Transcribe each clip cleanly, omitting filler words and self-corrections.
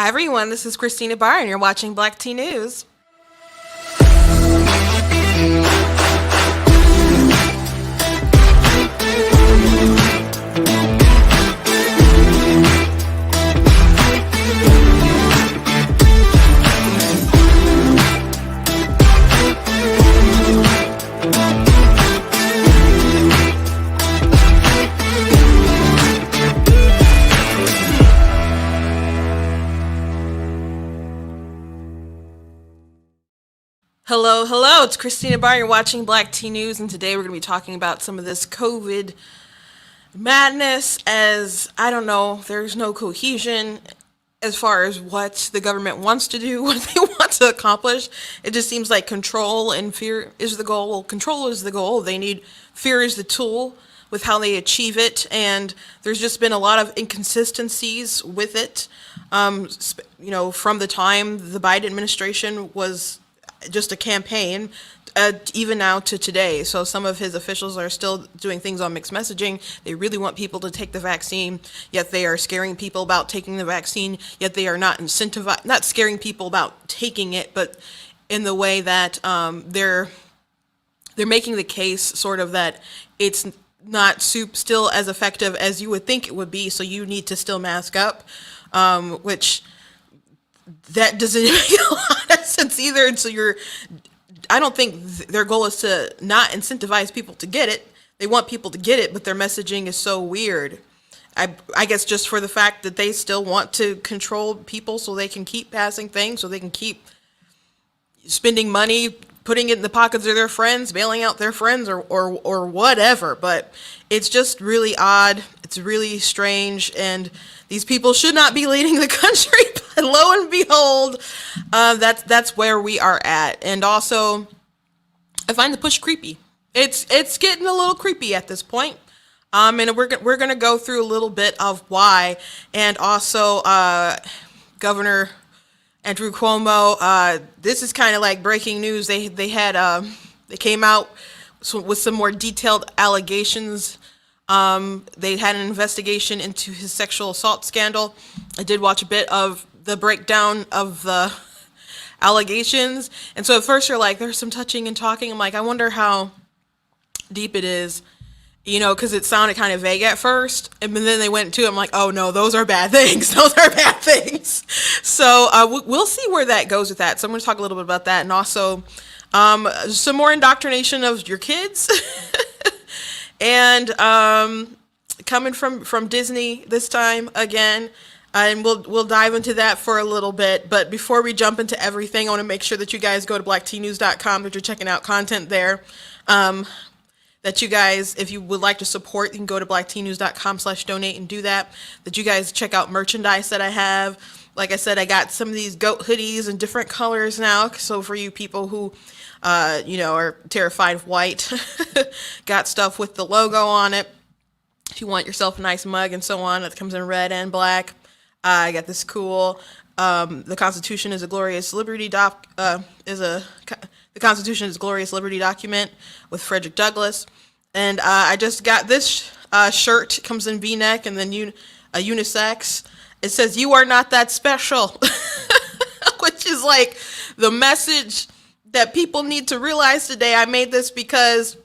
Hi everyone, this is Christina Barr and you're watching Black Tea News. Hello, it's Christina Barr. You're watching Black Tea News, and today we're going to be talking about some of this COVID madness as, I don't know, there's no cohesion as far as what the government wants to do, what they want to accomplish. It just seems like control and fear is the goal. Well, control is the goal. They need fear is the tool with how they achieve it, and there's just been a lot of inconsistencies with it. From the time the Biden administration was just a campaign, even now to today. So some of his officials are still doing things on mixed messaging. They really want people to take the vaccine, yet they are scaring people about taking the vaccine, yet they are not not scaring people about taking it, but in the way that they're making the case sort of that it's not still as effective as you would think it would be, so you need to still mask up, which that doesn't make a lot of sense either. And so I don't think their goal is to not incentivize people to get it. They want people to get it, but their messaging is so weird. I guess just for the fact that they still want to control people so they can keep passing things, so they can keep spending money, putting it in the pockets of their friends, bailing out their friends or whatever. But it's just really odd. It's really strange. And these people should not be leading the country. But lo and behold, that's where we are at. And also, I find the push creepy. It's getting a little creepy at this point. And we're gonna go through a little bit of why. And also, Governor Andrew Cuomo, this is kind of like breaking news. They came out with some more detailed allegations. They had an investigation into his sexual assault scandal. I did watch a bit of the breakdown of the allegations. And so at first you're like, there's some touching and talking. I'm like, I wonder how deep it is, because it sounded kind of vague at first. And then they went to it. I'm like, oh no, those are bad things. Those are bad things. So we'll see where that goes with that. So I'm going to talk a little bit about that. And also some more indoctrination of your kids. And coming from Disney this time again, and we'll dive into that for a little bit. But before we jump into everything, I want to make sure that you guys go to blacktnews.com, that you're checking out content there. That you guys, if you would like to support, you can go to blacktnews.com/donate and do that. That you guys check out merchandise that I have. Like I said, I got some of these goat hoodies in different colors now. So for you people who are terrified of white, got stuff with the logo on it. If you want yourself a nice mug and so on, it comes in red and black. I got this cool, the Constitution is a glorious liberty the Constitution is a glorious liberty document with Frederick Douglass. And I just got this shirt. It comes in V-neck and then unisex. It says, "You are not that special," which is like the message that people need to realize today. I made this because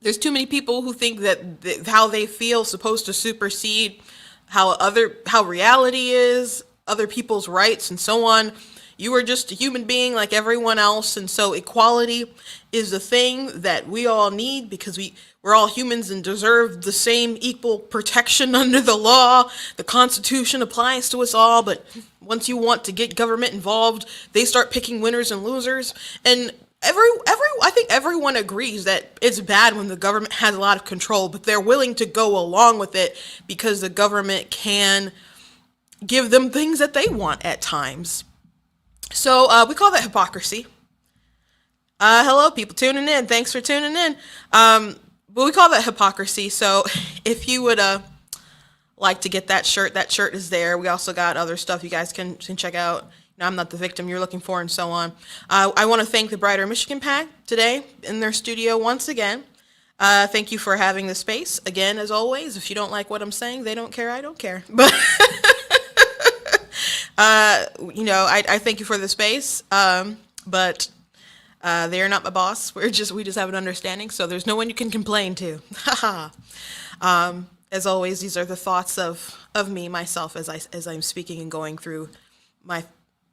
there's too many people who think that how they feel is supposed to supersede how reality is, other people's rights and so on. You are just a human being like everyone else, and so equality is the thing that we all need because we're all humans and deserve the same equal protection under the law. The Constitution applies to us all, but once you want to get government involved, they start picking winners and losers. And I think everyone agrees that it's bad when the government has a lot of control, but they're willing to go along with it because the government can give them things that they want at times. So we call that hypocrisy. Hello, people tuning in. Thanks for tuning in. But we call that hypocrisy. So if you would like to get that shirt is there. We also got other stuff you guys can check out. I'm not the victim you're looking for and so on. I want to thank the Brighter Michigan PAC today in their studio once again. Thank you for having the space. Again, as always, if you don't like what I'm saying, they don't care, I don't care. But I thank you for the space, but they are not my boss. We just have an understanding, so there's no one you can complain to. As always, these are the thoughts of me, myself, as I'm speaking and going through my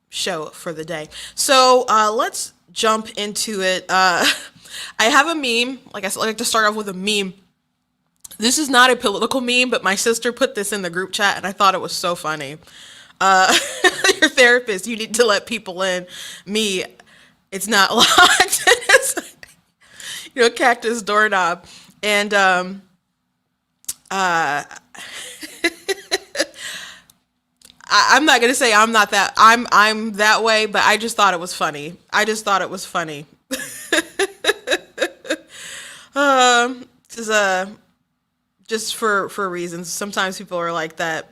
show for the day. So let's jump into it. I have a meme. Like I said, I like to start off with a meme. This is not a political meme, but my sister put this in the group chat, and I thought it was so funny. Your therapist, you need to let people in. Me, it's not locked. It's, cactus doorknob. And I'm not gonna say I'm that way, but I just thought it was funny. I just thought it was funny. Just for reasons. Sometimes people are like that.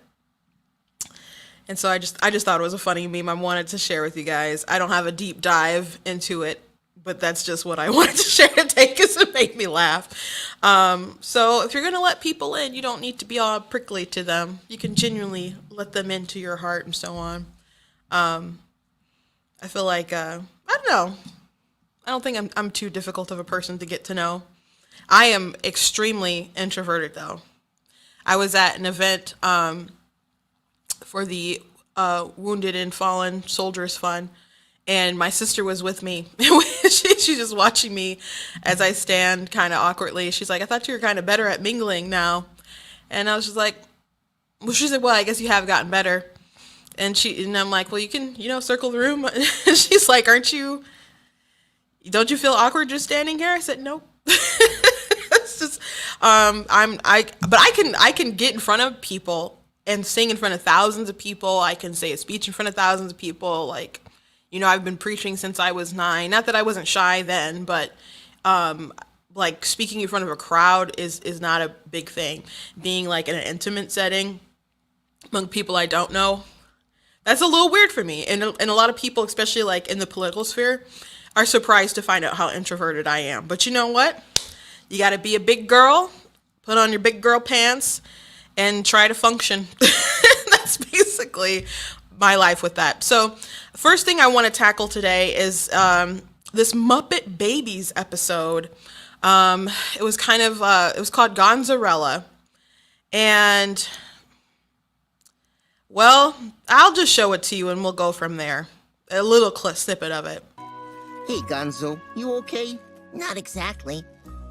And so I just thought it was a funny meme I wanted to share with you guys. I don't have a deep dive into it, but that's just what I wanted to share today because it made me laugh. So if you're going to let people in, you don't need to be all prickly to them. You can genuinely let them into your heart and so on. I feel like, I don't know. I don't think I'm too difficult of a person to get to know. I am extremely introverted, though. I was at an event for the Wounded and Fallen Soldiers Fund, and my sister was with me. She's just watching me as I stand kind of awkwardly. She's like, I thought you were kind of better at mingling now. And I was just like, well, she said, well, I guess you have gotten better. And I'm like, well, you can, circle the room. She's like, don't you feel awkward just standing here? I said, nope. It's just, but I can get in front of people and sing in front of thousands of people. I can say a speech in front of thousands of people. Like, I've been preaching since I was 9. Not that I wasn't shy then, but like speaking in front of a crowd is not a big thing. Being like in an intimate setting among people I don't know, that's a little weird for me. And a lot of people, especially like in the political sphere, are surprised to find out how introverted I am. But you know what? You got to be a big girl, put on your big girl pants, and try to function. That's basically my life with that. So first thing I want to tackle today is this Muppet Babies episode. It was called Gonzarella. And, well, I'll just show it to you and we'll go from there. A little snippet of it. Hey, Gonzo, you okay? Not exactly.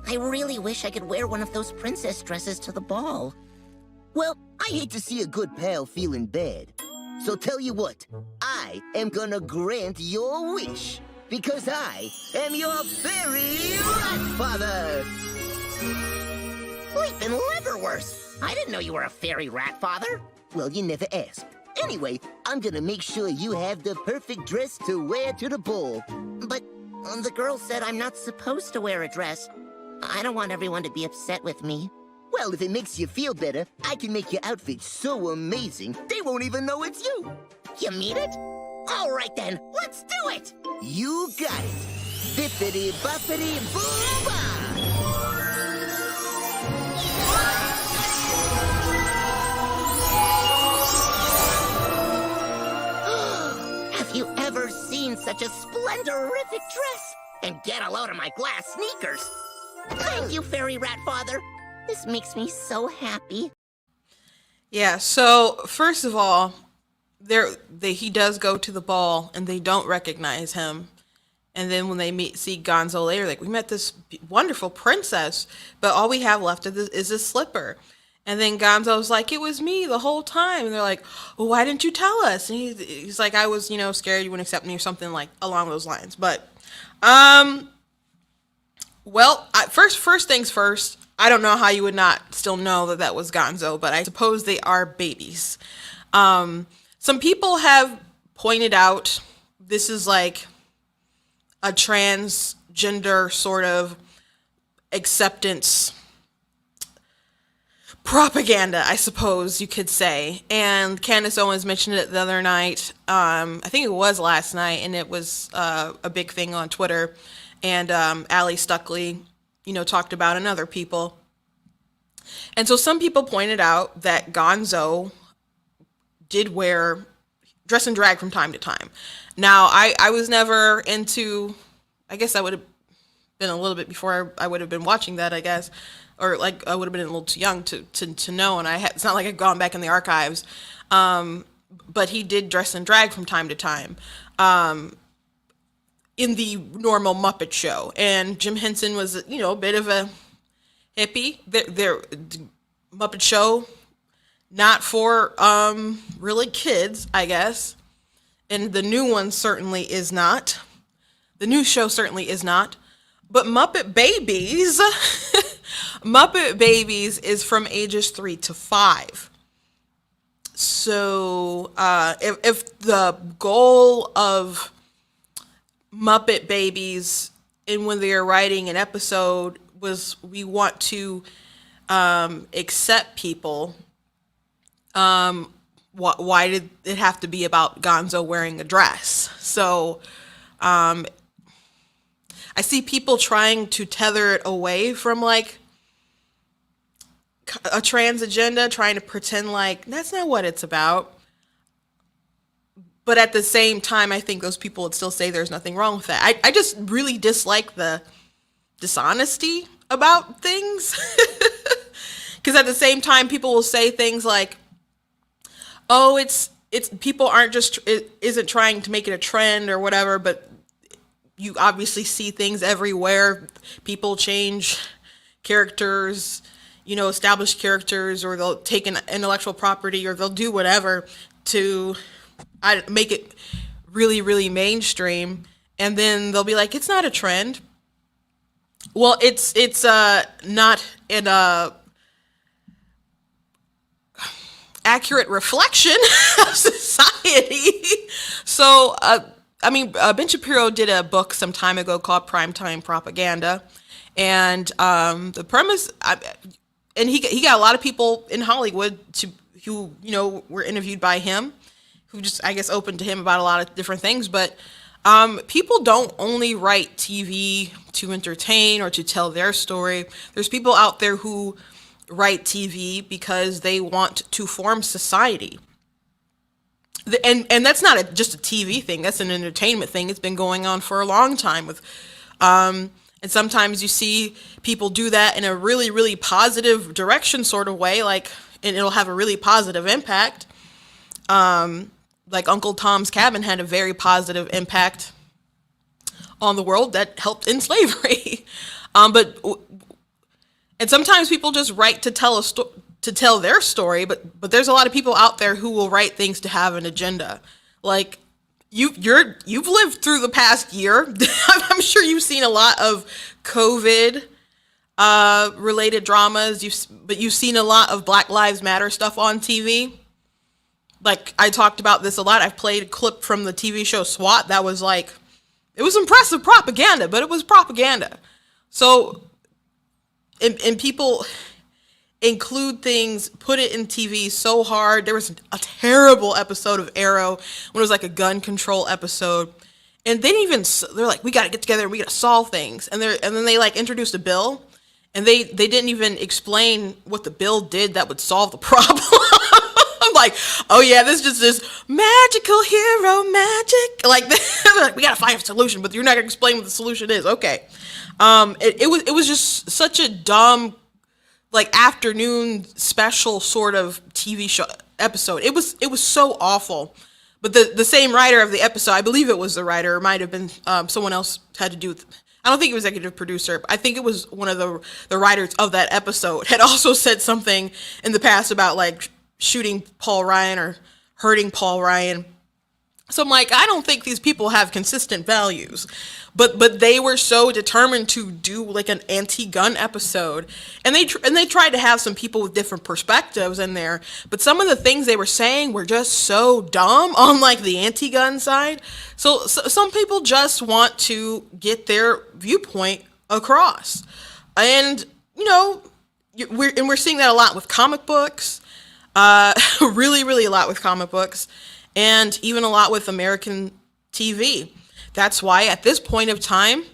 I really wish I could wear one of those princess dresses to the ball. Well, I hate to see a good pal feeling bad. So tell you what, I am gonna grant your wish, because I am your fairy rat father! Bleepin' liverwurst! I didn't know you were a fairy rat father. Well, you never asked. Anyway, I'm gonna make sure you have the perfect dress to wear to the ball. But the girl said I'm not supposed to wear a dress. I don't want everyone to be upset with me. Well, if it makes you feel better, I can make your outfit so amazing, they won't even know it's you. You mean it? All right then, let's do it! You got it. Bippity boppity boom bah! Have you ever seen such a splendorific dress? And get a load of my glass sneakers. Thank you, Fairy Rat Father. This makes me so happy. Yeah, so first of all, he does go to the ball and they don't recognize him. And then when they see Gonzo later, like, we met this wonderful princess, but all we have left is this slipper. And then Gonzo's like, it was me the whole time. And they're like, well, why didn't you tell us? And he's like, I was, scared you wouldn't accept me or something like along those lines. But, well, first things first, I don't know how you would not still know that was Gonzo, but I suppose they are babies. Some people have pointed out this is like a transgender sort of acceptance propaganda, I suppose you could say. And Candace Owens mentioned it the other night. I think it was last night, and it was a big thing on Twitter. And Allie Stuckley, talked about, and other people. And so some people pointed out that Gonzo did wear dress and drag from time to time. Now, I was never into, I guess I would have been a little bit before I would have been watching that, I guess. Or like I would have been a little too young to know, and it's not like I've gone back in the archives. But he did dress and drag from time to time in the normal Muppet Show. And Jim Henson was, a bit of a hippie. Their Muppet Show, not for really kids, I guess. And the new one certainly is not. The new show certainly is not. But Muppet Babies, Muppet Babies is from ages 3 to 5. So if the goal of Muppet Babies, and when they are writing an episode, was we want to accept people, why did it have to be about Gonzo wearing a dress? So I see people trying to tether it away from like a trans agenda, trying to pretend like that's not what it's about. But at the same time, I think those people would still say there's nothing wrong with that. I just really dislike the dishonesty about things. Because at the same time, people will say things like, oh, it's people aren't just, it isn't trying to make it a trend or whatever, but you obviously see things everywhere. People change characters, established characters, or they'll take an intellectual property, or they'll do whatever to make it really, really mainstream. And then they'll be like, it's not a trend. Well, it's not an accurate reflection of society. So, Ben Shapiro did a book some time ago called Primetime Propaganda. And the premise, and he got a lot of people in Hollywood who were interviewed by him, who just, I guess, opened to him about a lot of different things. But people don't only write TV to entertain or to tell their story. There's people out there who write TV because they want to form society. And that's not just a TV thing. That's an entertainment thing. It's been going on for a long time with, and sometimes you see people do that in a really, really positive direction sort of way, and it'll have a really positive impact. Like Uncle Tom's Cabin had a very positive impact on the world that helped in slavery. And sometimes people just write to tell their story, but there's a lot of people out there who will write things to have an agenda. Like you've lived through the past year. I'm sure you've seen a lot of COVID related dramas. But you've seen a lot of Black Lives Matter stuff on TV. Like I talked about this a lot. I've played a clip from the TV show SWAT that was like, it was impressive propaganda, but it was propaganda. So, and people include things, put it in TV so hard. There was a terrible episode of Arrow when it was like a gun control episode. And they're like, we got to get together and we got to solve things. And then they like introduced a bill, and they didn't even explain what the bill did that would solve the problem. I'm like, oh yeah, this is just this magical hero magic. Like, we got to find a solution, but you're not going to explain what the solution is. Okay. It was just such a dumb, like, afternoon special sort of TV show episode. It was so awful. But the same writer of the episode, I believe it was the writer, it might have been someone else had to do with, I don't think it was executive producer, but I think it was one of the writers of that episode, had also said something in the past about like shooting Paul Ryan or hurting Paul Ryan. So I'm like, I don't think these people have consistent values, but they were so determined to do like an anti-gun episode, and they tried to have some people with different perspectives in there, but some of the things they were saying were just so dumb on like the anti-gun side. So some people just want to get their viewpoint across, and we're seeing that a lot with comic books, really, really a lot with comic books. And even a lot with American TV. That's why at this point of time, you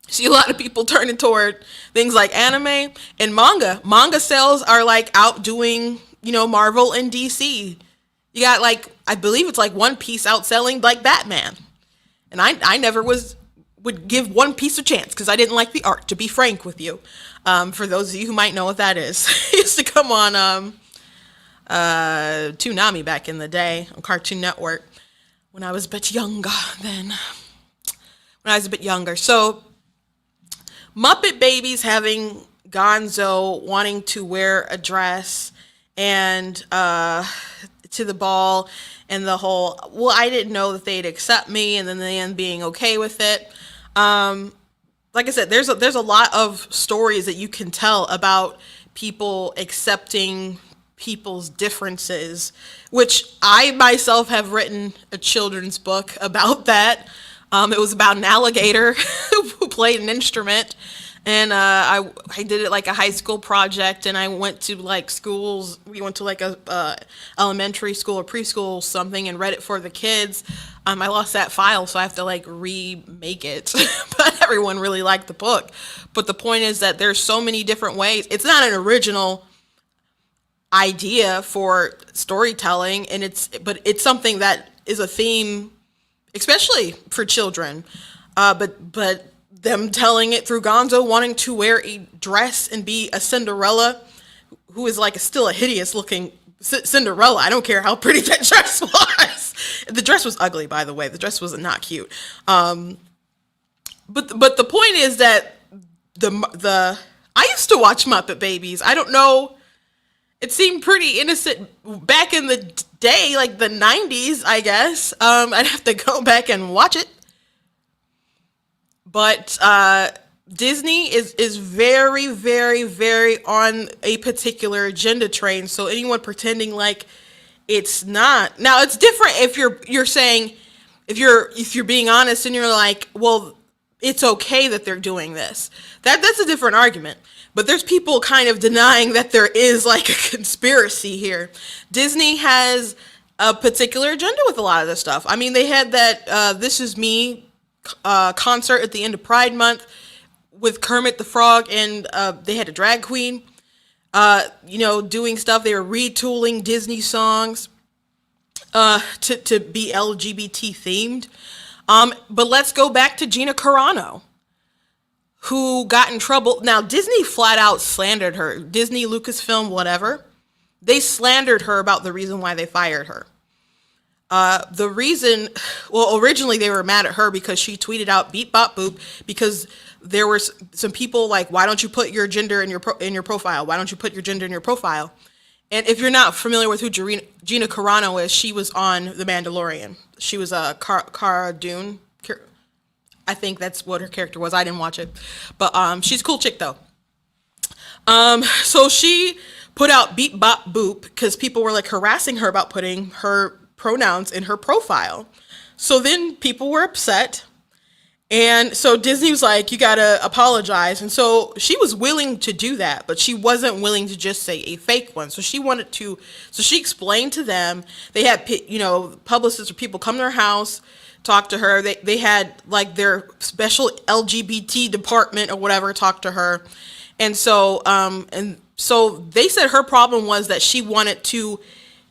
see a lot of people turning toward things like anime and manga. Manga sales are like outdoing, Marvel and DC. You got like, I believe it's like One Piece outselling like Batman. And I never would give One Piece a chance because I didn't like the art, to be frank with you. For those of you who might know what that is. It used to come on Toonami back in the day on Cartoon Network when I was a bit younger then. When I was a bit younger. So Muppet Babies having Gonzo wanting to wear a dress and to the ball, and the whole, well, I didn't know that they'd accept me, and then the end being okay with it. Like I said, there's a lot of stories that you can tell about people accepting people's differences, which I myself have written a children's book about that. It was about an alligator who played an instrument. And I did it like a high school project, and I went to like schools. We went to like a elementary school or preschool something, and read it for the kids. I lost that file, so I have to like remake it. But everyone really liked the book. But the point is that there's so many different ways. It's not an original idea for storytelling, and but it's something that is a theme, especially for children. But them telling it through Gonzo wanting to wear a dress and be a Cinderella, who is like still a hideous looking Cinderella. I don't care how pretty that dress was. The dress was ugly, by the way. The dress was not cute. But the point is that I used to watch Muppet Babies. I don't know. It seemed pretty innocent back in the day, like the 90s, I guess. I'd have to go back and watch it. But Disney is very, very, very on a particular agenda train. So anyone pretending like it's not. Now it's different if you're saying, if you're being honest and you're like, well, it's okay that they're doing this. That's a different argument. But there's people kind of denying that there is like a conspiracy here. Disney has a particular agenda with a lot of this stuff. I mean, they had that This Is Me concert at the end of Pride Month with Kermit the Frog, and they had a drag queen, doing stuff. They were retooling Disney songs to be LGBT themed. But let's go back to Gina Carano, who got in trouble. Now, Disney flat out slandered her. Disney, Lucasfilm, whatever. They slandered her about the reason why they fired her. The reason, well, originally they were mad at her because she tweeted out beep bop boop, because there were some people like, why don't you put your gender in your profile? Why don't you put your gender in your profile? And if you're not familiar with who Gina Carano is, she was on The Mandalorian. She was a Cara Dune. I think that's what her character was. I didn't watch it, but she's a cool chick though. So she put out beep bop boop because people were like harassing her about putting her pronouns in her profile. So then people were upset, and so Disney was like, you gotta apologize. And so she was willing to do that, but she wasn't willing to just say a fake one. So she explained to them. They had publicists or people come to her house, talk to her. They had like their special LGBT department or whatever talk to her. And so they said her problem was that she wanted to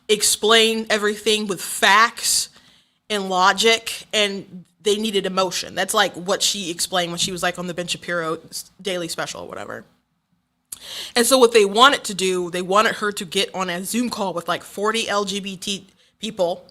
explain everything with facts and logic, and they needed emotion. That's like what she explained when she was like on the Ben Shapiro Daily Special or whatever. And so what they wanted to do, they wanted her to get on a Zoom call with like 40 LGBT people.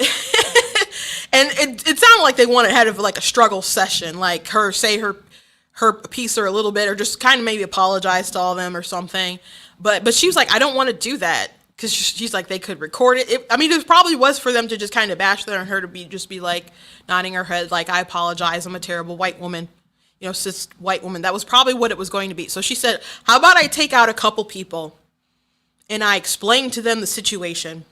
And it sounded like they wanted had like a struggle session, like her say her piece or a little bit, or just kind of maybe apologize to all of them or something. But she was like, I don't want to do that, because she's like, they could record it. It probably was for them to just kind of bash her, and her to be like nodding her head like, I apologize, I'm a terrible white woman, cis white woman. That was probably what it was going to be. So she said, how about I take out a couple people and I explain to them the situation,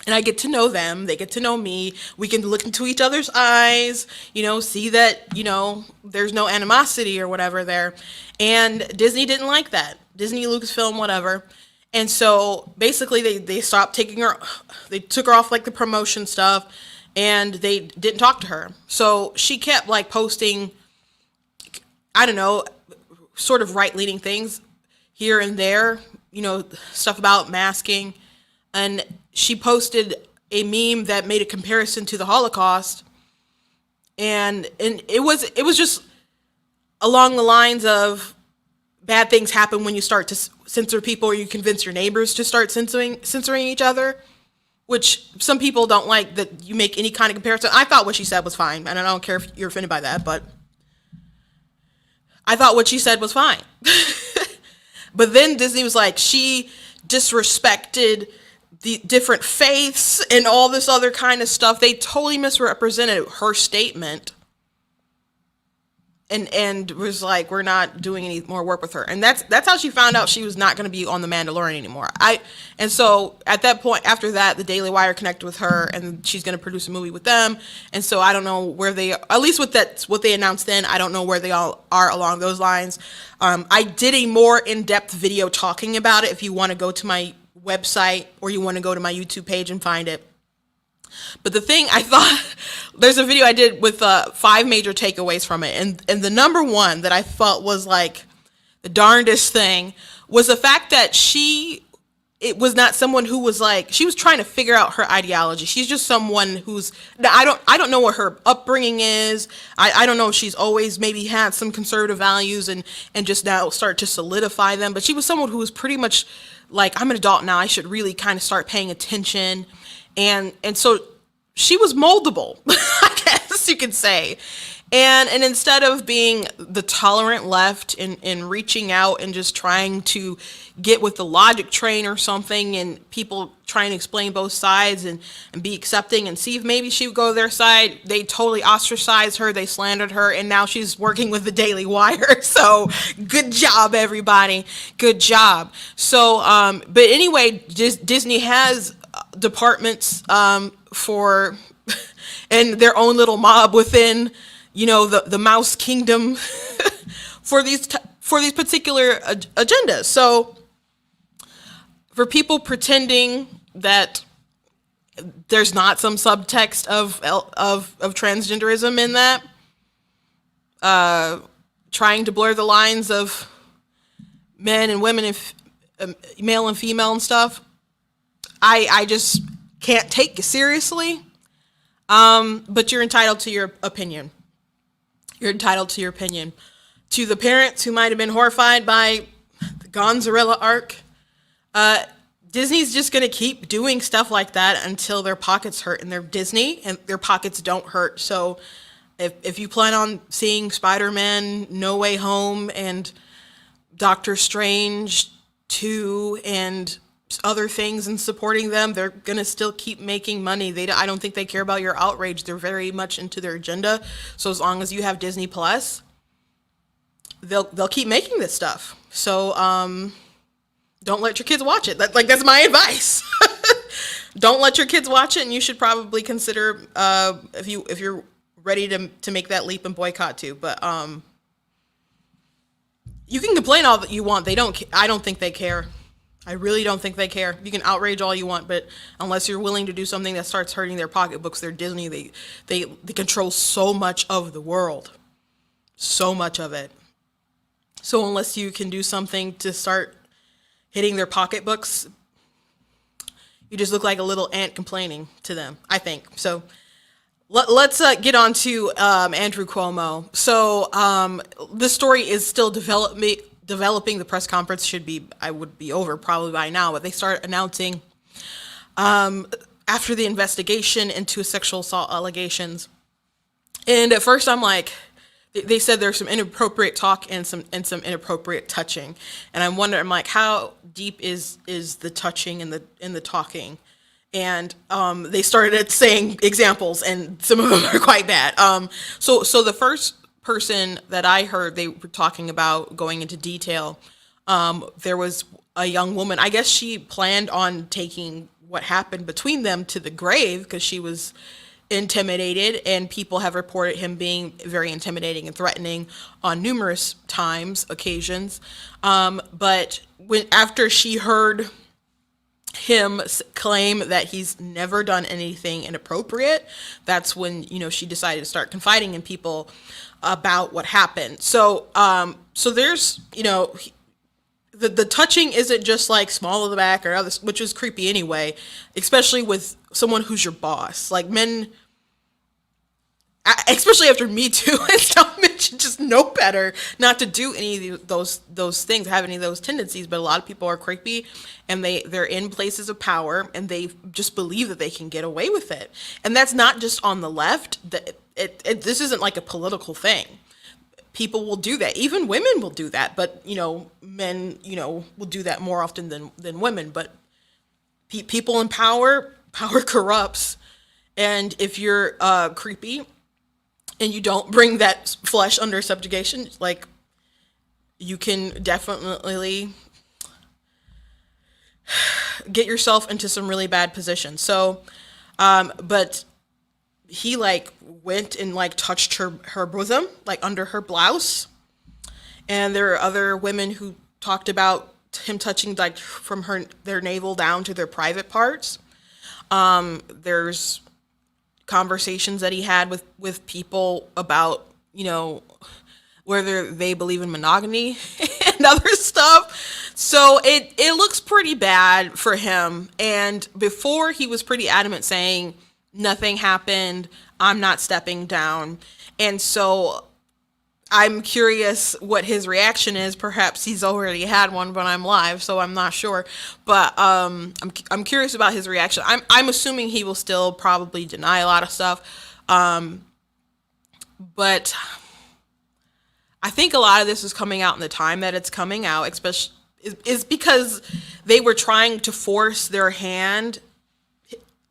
and I get to know them, they get to know me, we can look into each other's eyes, see that, there's no animosity or whatever there. And Disney didn't like that. Disney, Lucasfilm, whatever. And so basically they stopped taking her, they took her off like the promotion stuff, and they didn't talk to her. So she kept like posting, I don't know, sort of right-leaning things here and there, stuff about masking, and she posted a meme that made a comparison to the Holocaust, and it was just along the lines of bad things happen when you start to censor people, or you convince your neighbors to start censoring each other, which some people don't like that you make any kind of comparison. I thought what she said was fine, and I don't care if you're offended by that, but I thought what she said was fine. But then Disney was like, she disrespected the different faiths and all this other kind of stuff. They totally misrepresented her statement, and was like, we're not doing any more work with her. And that's how she found out she was not going to be on The Mandalorian anymore. And so at that point, after that, the Daily Wire connected with her, and she's going to produce a movie with them. And so I don't know where they, at least with that's what they announced then, I don't know where they all are along those lines. I did a more in-depth video talking about it if you want to go to my website or you want to go to my YouTube page and find it. But the thing I thought, there's a video I did with 5 major takeaways from it. And the number one that I felt was like the darndest thing was the fact that it was not someone who was like, she was trying to figure out her ideology. She's just someone who's, I don't know what her upbringing is. I don't know if she's always maybe had some conservative values and just now start to solidify them. But she was someone who was pretty much like, I'm an adult now, I should really kind of start paying attention. And so she was moldable, I guess you could say. And instead of being the tolerant left and reaching out and just trying to get with the logic train or something, and people trying to explain both sides and be accepting and see if maybe she would go to their side, they totally ostracized her, they slandered her, and now she's working with the Daily Wire. So good job, everybody. Good job. So, but anyway, Disney has departments for and their own little mob within, you know, the mouse kingdom for these particular agendas. So for people pretending that there's not some subtext of transgenderism in that, trying to blur the lines of men and women, male and female and stuff, I just can't take it seriously. But you're entitled to your opinion. You're entitled to your opinion. To the parents who might have been horrified by the Gonzarella arc, Disney's just going to keep doing stuff like that until their pockets hurt, and they're Disney and their pockets don't hurt. So if you plan on seeing Spider-Man No Way Home and Doctor Strange 2 and other things and supporting them, they're going to still keep making money. I don't think they care about your outrage. They're very much into their agenda. So as long as you have Disney Plus, they'll keep making this stuff. So don't let your kids watch it. That's my advice. Don't let your kids watch it, and you should probably consider if you're ready to make that leap and boycott too. But you can complain all that you want. They don't. I don't think they care. I really don't think they care. You can outrage all you want, but unless you're willing to do something that starts hurting their pocketbooks, they're Disney. They control so much of the world, so much of it. So unless you can do something to start hitting their pocketbooks, you just look like a little ant complaining to them, I think. So let's get on to Andrew Cuomo. So this story is still developing. The press conference would be over probably by now, but they start announcing after the investigation into sexual assault allegations. And at first I'm like, they said there's some inappropriate talk and some inappropriate touching. And I'm like, how deep is the touching and the talking? And they started saying examples, and some of them are quite bad. So the first person that I heard they were talking about going into detail, there was a young woman. I guess she planned on taking what happened between them to the grave because she was intimidated, and people have reported him being very intimidating and threatening on numerous occasions. But after she heard him claim that he's never done anything inappropriate, that's when, she decided to start confiding in people about what happened. So there's, the touching isn't just like small of the back or others, which is creepy anyway, especially with someone who's your boss. Like men, especially after Me Too and stuff, men should just know better not to do any of those things, have any of those tendencies. But a lot of people are creepy, and they're in places of power, and they just believe that they can get away with it. And that's not just on the left. This isn't like a political thing. People will do that. Even women will do that. But men will do that more often than women. But people in power corrupts, and if you're creepy and you don't bring that flesh under subjugation, like, you can definitely get yourself into some really bad positions. So, but he like went and like touched her bosom, like under her blouse. And there are other women who talked about him touching like from their navel down to their private parts. There's conversations that he had with people about, whether they believe in monogamy and other stuff. So it looks pretty bad for him. And before, he was pretty adamant saying nothing happened, I'm not stepping down. And so I'm curious what his reaction is. Perhaps he's already had one, but I'm live, so I'm not sure. But I'm curious about his reaction. I'm assuming he will still probably deny a lot of stuff. But I think a lot of this is coming out in the time that it's coming out, especially is because they were trying to force their hand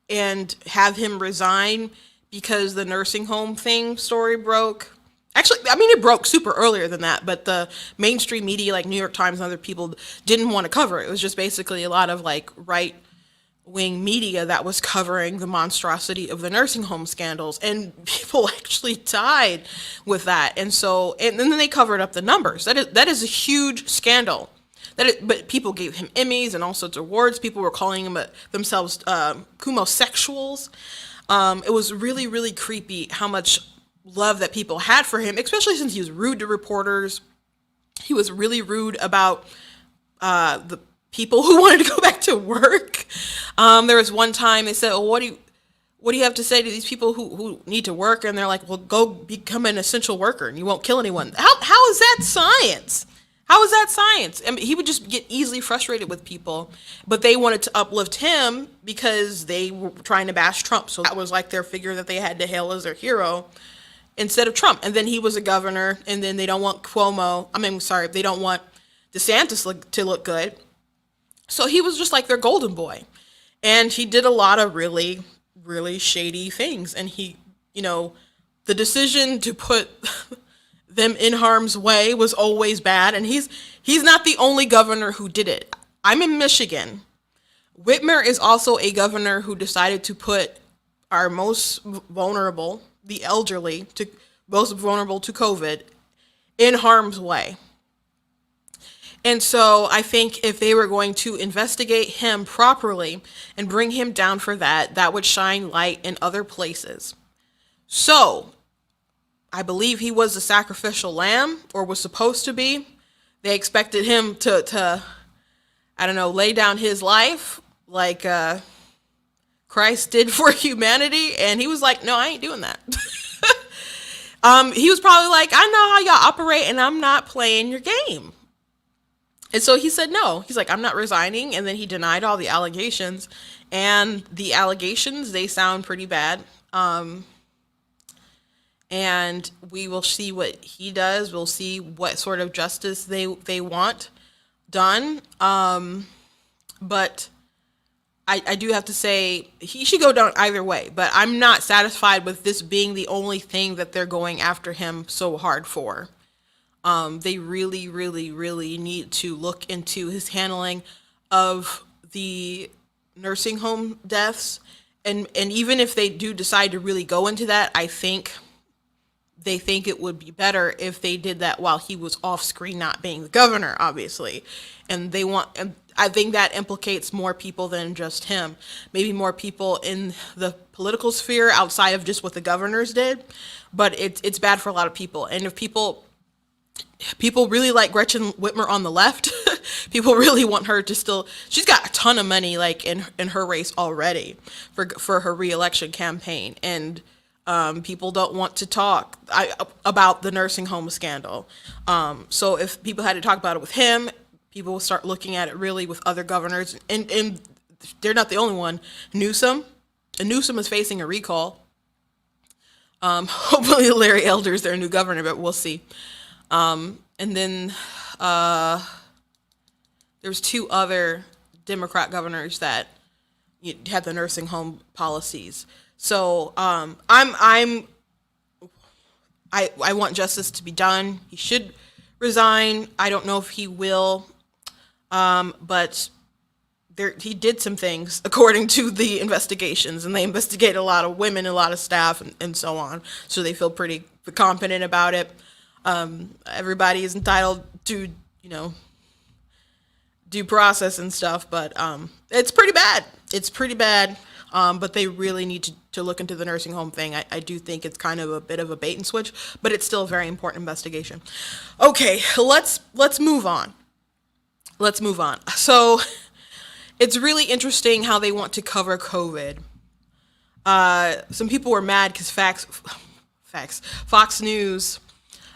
and have him resign because the nursing home thing story broke. Actually, I mean, it broke super earlier than that, but the mainstream media, like New York Times and other people, didn't want to cover it. It was just basically a lot of like right-wing media that was covering the monstrosity of the nursing home scandals, and people actually died with that. And so, and then they covered up the numbers. That is a huge scandal. But people gave him Emmys and all sorts of awards. People were calling themselves Cuomo-sexuals. It was really, really creepy how much love that people had for him, especially since he was rude to reporters. He was really rude about the people who wanted to go back to work. There was one time they said, "Oh, what do you have to say to these people who need to work?" And they're like, "Well, go become an essential worker and you won't kill anyone." How is that science? How is that science? I mean, he would just get easily frustrated with people, but they wanted to uplift him because they were trying to bash Trump. So that was like their figure that they had to hail as their hero instead of Trump. And then he was a governor, and then they don't want they don't want DeSantis to look good. So he was just like their golden boy. And he did a lot of really, really shady things. And he, the decision to put them in harm's way was always bad. And he's not the only governor who did it. I'm in Michigan. Whitmer is also a governor who decided to put our most vulnerable, the elderly, most vulnerable to COVID, in harm's way. And so I think if they were going to investigate him properly and bring him down for that, that would shine light in other places. So I believe he was a sacrificial lamb, or was supposed to be. They expected him to lay down his life like Christ did for humanity. And he was like, no, I ain't doing that. He was probably like, I know how y'all operate and I'm not playing your game. And so he said no. He's like, I'm not resigning. And then he denied all the allegations. And the allegations, they sound pretty bad. And we will see what he does. We'll see what sort of justice they want done. But I do have to say, he should go down either way. But I'm not satisfied with this being the only thing that they're going after him so hard for. They really, really, really need to look into his handling of the nursing home deaths. And even if they do decide to really go into that, I think they think it would be better if they did that while he was off screen, not being the governor, obviously. And I think that implicates more people than just him. Maybe more people in the political sphere outside of just what the governors did. But it's bad for a lot of people. And if people really like Gretchen Whitmer on the left, People really want her to still. She's got a ton of money, like in her race already for her reelection campaign, and people don't want to talk about the nursing home scandal. So if people had to talk about it with him, people will start looking at it really with other governors, and they're not the only one. Newsom is facing a recall. Hopefully Larry Elder's their new governor, but we'll see. And then there's two other Democrat governors that had the nursing home policies. So I want justice to be done. He should resign. I don't know if he will, but he did some things according to the investigations, and they investigated a lot of women, a lot of staff, and so on. So they feel pretty confident about it. Everybody is entitled to, due process and stuff, but it's pretty bad. It's pretty bad. But they really need to look into the nursing home thing. I do think it's kind of a bit of a bait and switch, but it's still a very important investigation. Okay, let's move on. So it's really interesting how they want to cover COVID. Some people were mad because Fox News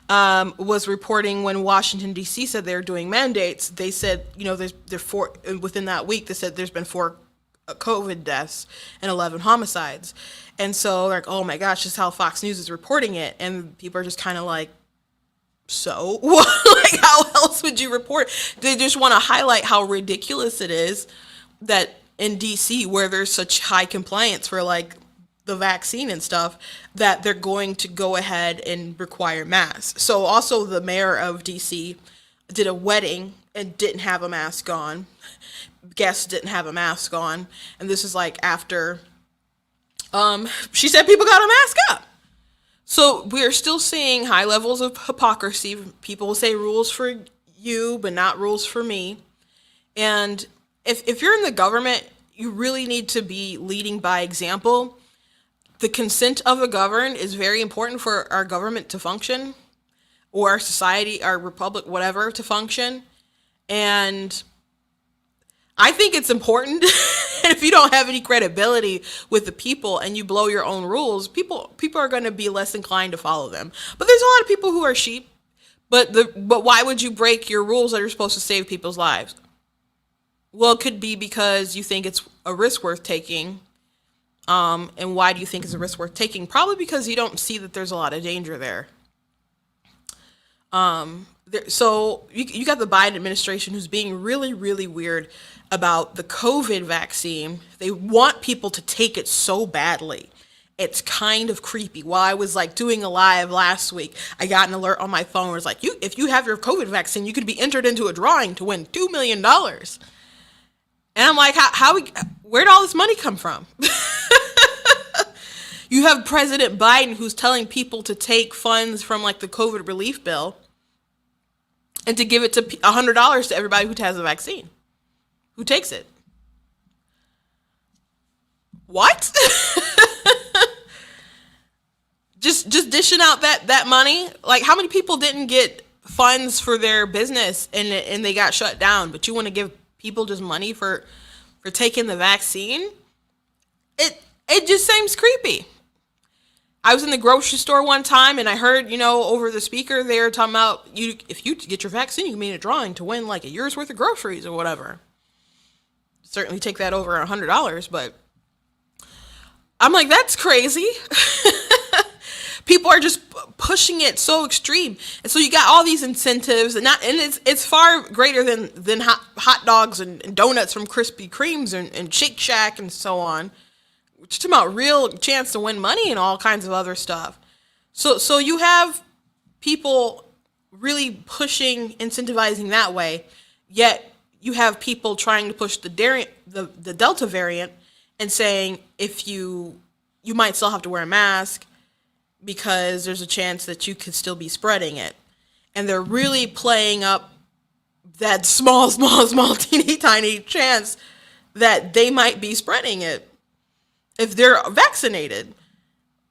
was reporting when Washington, D.C. said they were doing mandates. They said, within that week, they said there's been 4 COVID deaths and 11 homicides. And so they're like, oh my gosh, this is how Fox News is reporting it. And people are just kind of like, so? Like, how else would you report? They just want to highlight how ridiculous it is that in DC, where there's such high compliance for like the vaccine and stuff, that they're going to go ahead and require masks. So also the mayor of DC did a wedding and didn't have a mask on. Guests didn't have a mask on. And this is like after she said people got to mask up. So we are still seeing high levels of hypocrisy. People will say rules for you, but not rules for me. And if you're in the government, you really need to be leading by example. The consent of the governed is very important for our government to function, or our society, our republic, whatever, to function. And I think it's important. If you don't have any credibility with the people and you blow your own rules, people are going to be less inclined to follow them. But there's a lot of people who are sheep. But why would you break your rules that are supposed to save people's lives? Well, it could be because you think it's a risk worth taking. And why do you think it's a risk worth taking? Probably because you don't see that there's a lot of danger there. So you got the Biden administration who's being really, really weird about the COVID vaccine. They want people to take it so badly. It's kind of creepy. While I was like doing a live last week, I got an alert on my phone where it's like, if you have your COVID vaccine, you could be entered into a drawing to win $2 million. And I'm like, where'd all this money come from? You have President Biden who's telling people to take funds from like the COVID relief bill and to give it to $100 to everybody who has a vaccine, who takes it. What? just dishing out that money? Like, how many people didn't get funds for their business and they got shut down, but you want to give people just money for taking the vaccine? It just seems creepy. I was in the grocery store one time and I heard, over the speaker they were talking about if you get your vaccine, you can be in a drawing to win like a year's worth of groceries or whatever. Certainly take that over $100, but I'm like, that's crazy. People are just pushing it so extreme. And so you got all these incentives and it's far greater than hot dogs and donuts from Krispy Kremes and Shake Shack and so on. We're talking about real chance to win money and all kinds of other stuff. So you have people really pushing, incentivizing that way, yet you have people trying to push the Delta variant and saying if you might still have to wear a mask because there's a chance that you could still be spreading it. And they're really playing up that small, teeny tiny chance that they might be spreading it if they're vaccinated.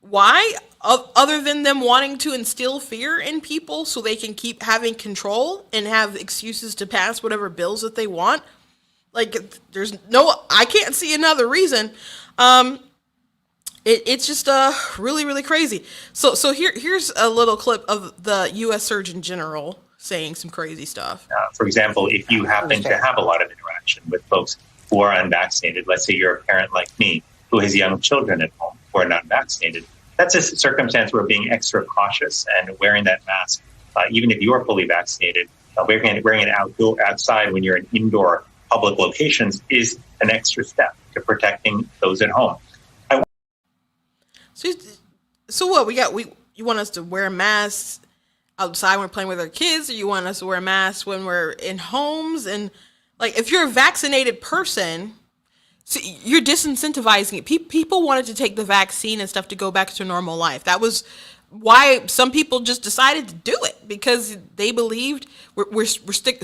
Why? other than them wanting to instill fear in people so they can keep having control and have excuses to pass whatever bills that they want. Like, I can't see another reason. It's just really, really crazy. So here's a little clip of the U.S. Surgeon General saying some crazy stuff. For example, if you happen to have a lot of interaction with folks who are unvaccinated, let's say you're a parent like me who has young children at home who are not vaccinated, that's a circumstance where being extra cautious and wearing that mask, even if you are fully vaccinated, wearing it outside when you're in indoor public locations is an extra step to protecting those at home. So what you want us to wear masks outside when we're playing with our kids, or you want us to wear masks when we're in homes? And like, if you're a vaccinated person, so you're disincentivizing it. People wanted to take the vaccine and stuff to go back to normal life. That was why some people just decided to do it, because they believed we're sick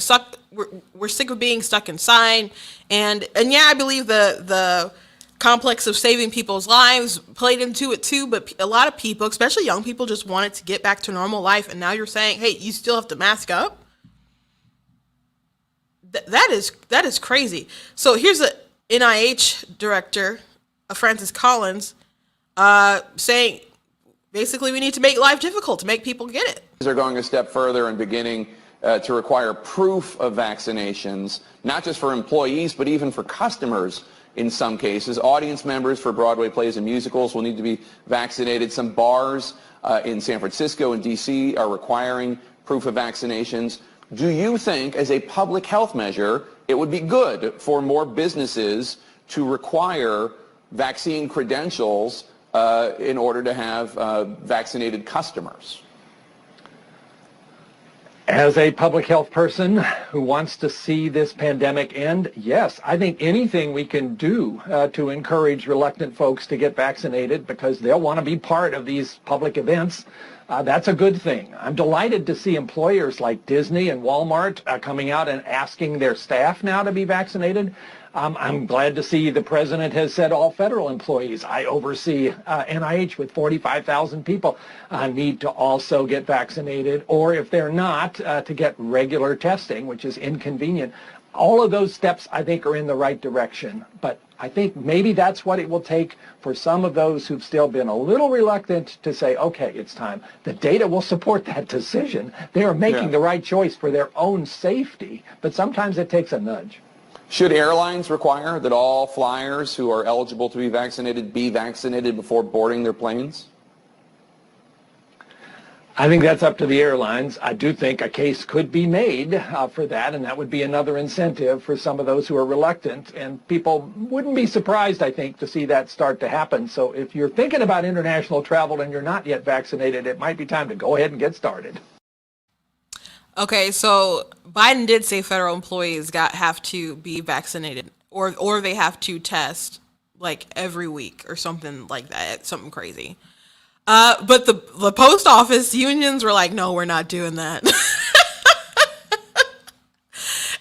of being stuck inside. And yeah, I believe the complex of saving people's lives played into it too. But a lot of people, especially young people, just wanted to get back to normal life. And now you're saying, hey, you still have to mask up? That is crazy. So here's a NIH director, Francis Collins, saying basically we need to make life difficult to make people get it. They're going a step further and beginning to require proof of vaccinations, not just for employees, but even for customers in some cases. Audience members for Broadway plays and musicals will need to be vaccinated. Some bars in San Francisco and D.C. are requiring proof of vaccinations. Do you think, as a public health measure, it would be good for more businesses to require vaccine credentials in order to have vaccinated customers? As a public health person who wants to see this pandemic end, yes, I think anything we can do to encourage reluctant folks to get vaccinated because they'll want to be part of these public events, that's a good thing. I'm delighted to see employers like Disney and Walmart coming out and asking their staff now to be vaccinated. I'm glad to see the president has said all federal employees. I oversee NIH with 45,000 people need to also get vaccinated, or if they're not, to get regular testing, which is inconvenient. All of those steps, I think, are in the right direction. But I think maybe that's what it will take for some of those who've still been a little reluctant to say, okay, it's time. The data will support that decision. They are making the right choice for their own safety, but sometimes it takes a nudge. Should airlines require that all flyers who are eligible to be vaccinated before boarding their planes? I think that's up to the airlines. I do think a case could be made for that, and that would be another incentive for some of those who are reluctant. And people wouldn't be surprised, I think, to see that start to happen. So if you're thinking about international travel and you're not yet vaccinated, it might be time to go ahead and get started. Okay, so Biden did say federal employees have to be vaccinated, or they have to test like every week or something like that, something crazy. But the post office unions were like, no, we're not doing that.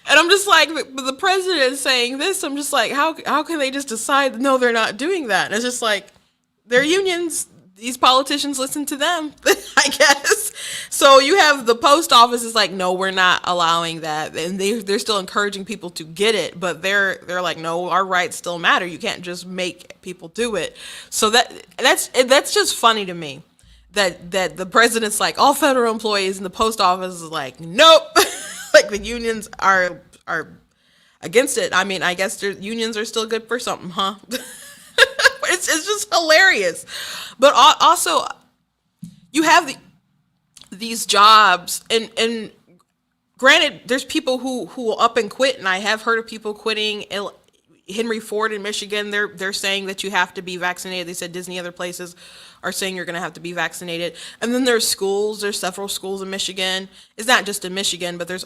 And I'm just like, the president is saying this. I'm just like, how can they just decide, no, they're not doing that? And it's just like, they're unions. These politicians listen to them, I guess. So you have the post office is like, no, we're not allowing that. And they're still encouraging people to get it. But they're like, no, our rights still matter. You can't just make people do it. So that's just funny to me that the president's like, all federal employees, and the post office is like, nope. Like the unions are against it. I mean, I guess their unions are still good for something, huh? It's just hilarious. But also, you have these jobs, and granted, there's people who will up and quit, and I have heard of people quitting. Henry Ford in Michigan, they're saying that you have to be vaccinated. They said Disney, other places are saying you're going to have to be vaccinated. And then there's several schools in Michigan. It's not just in Michigan, but there's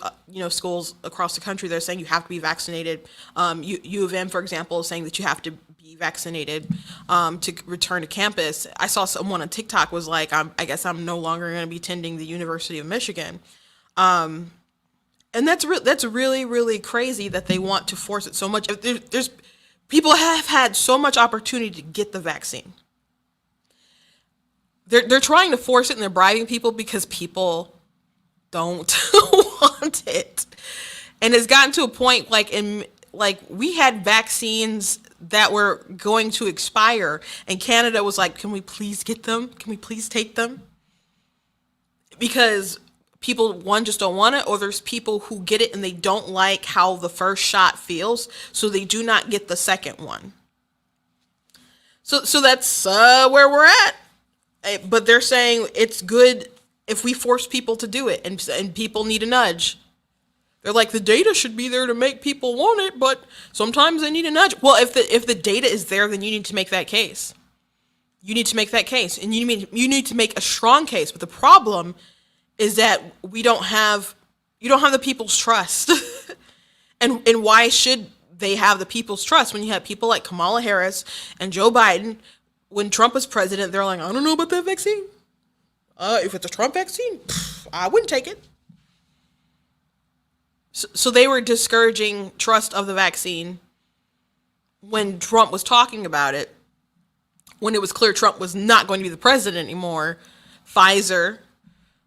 schools across the country that are saying you have to be vaccinated. U of M, for example, is saying that you have to be vaccinated to return to campus. I saw someone on TikTok was like, I guess I'm no longer going to be attending the University of Michigan. And that's really, really crazy that they want to force it so much. There's people have had so much opportunity to get the vaccine. they're trying to force it and they're bribing people because people don't want it. And it's gotten to a point like we had vaccines that were going to expire and Canada was like, can we please get them? Can we please take them? Because people, one, just don't want it, or there's people who get it and they don't like how the first shot feels, so they do not get the second one. So that's where we're at. But they're saying it's good if we force people to do it, and people need a nudge. They're like, the data should be there to make people want it, but sometimes they need a nudge. Well, if the data is there, then you need to make that case. You need to make that case, and you need to make a strong case. But the problem is that you don't have the people's trust. and why should they have the people's trust when you have people like Kamala Harris and Joe Biden? When Trump was president, they're like, I don't know about that vaccine. If it's a Trump vaccine, I wouldn't take it. So they were discouraging trust of the vaccine when Trump was talking about it. When it was clear Trump was not going to be the president anymore, Pfizer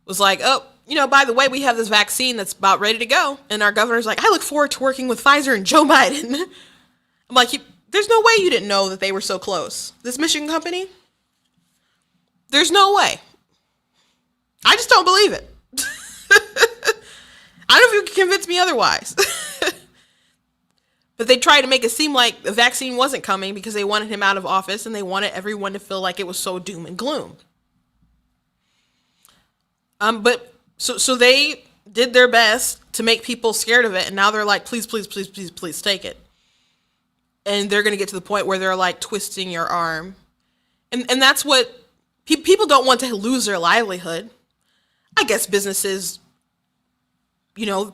was like, oh, by the way, we have this vaccine that's about ready to go. And our governor's like, I look forward to working with Pfizer and Joe Biden. I'm like, there's no way you didn't know that they were so close. This Michigan company? There's no way. I just don't believe it. I don't know if you can convince me otherwise. But they tried to make it seem like the vaccine wasn't coming because they wanted him out of office and they wanted everyone to feel like it was so doom and gloom. But so they did their best to make people scared of it, and now they're like, please, please, please, please, please take it. And they're going to get to the point where they're like twisting your arm. And that's what people don't want to lose their livelihood. I guess businesses,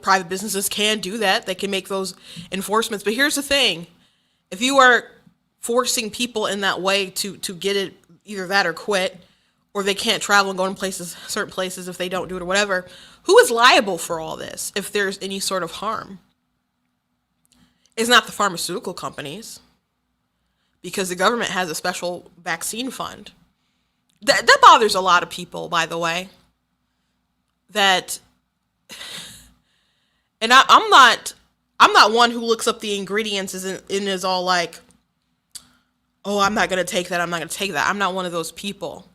private businesses can do that. They can make those enforcements. But here's the thing. If you are forcing people in that way to get it, either that or quit, or they can't travel and go in certain places if they don't do it or whatever, who is liable for all this if there's any sort of harm? It's not the pharmaceutical companies, because the government has a special vaccine fund. That bothers a lot of people, by the way. And I'm not one who looks up the ingredients and is all like, oh, I'm not going to take that. I'm not going to take that. I'm not one of those people.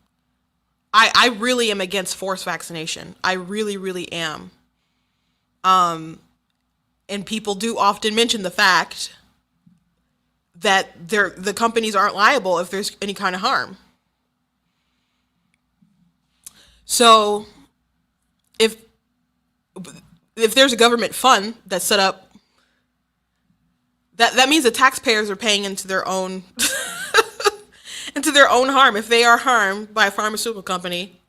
I really am against forced vaccination. I really, really am. And people do often mention the fact that the companies aren't liable if there's any kind of harm. So if there's a government fund that's set up, that means the taxpayers are paying into their own into their own harm. If they are harmed by a pharmaceutical company,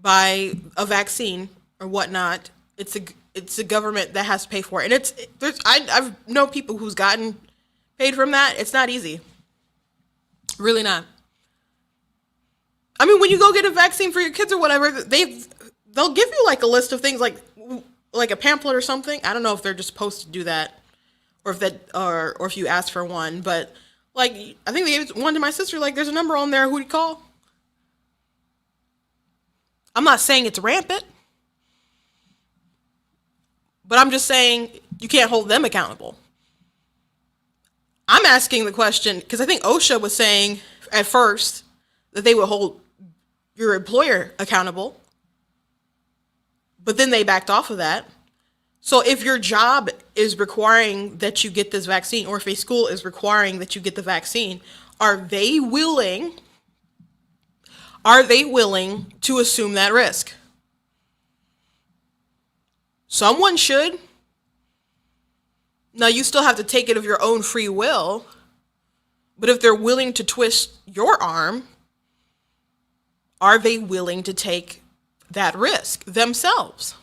by a vaccine or whatnot, it's a government that has to pay for it. And I've known people who's gotten paid from that. It's not easy. Really not. I mean, when you go get a vaccine for your kids or whatever, they'll give you like a list of things like a pamphlet or something. I don't know if they're just supposed to do that or if you ask for one, but like, I think they gave one to my sister. Like, there's a number on there. Who do you call? I'm not saying it's rampant, but I'm just saying you can't hold them accountable. I'm asking the question because I think OSHA was saying at first that they would hold your employer accountable, but then they backed off of that. So if your job is requiring that you get this vaccine, or if a school is requiring that you get the vaccine, are they willing to assume that risk? Someone should. Now, you still have to take it of your own free will, but if they're willing to twist your arm, are they willing to take that risk themselves?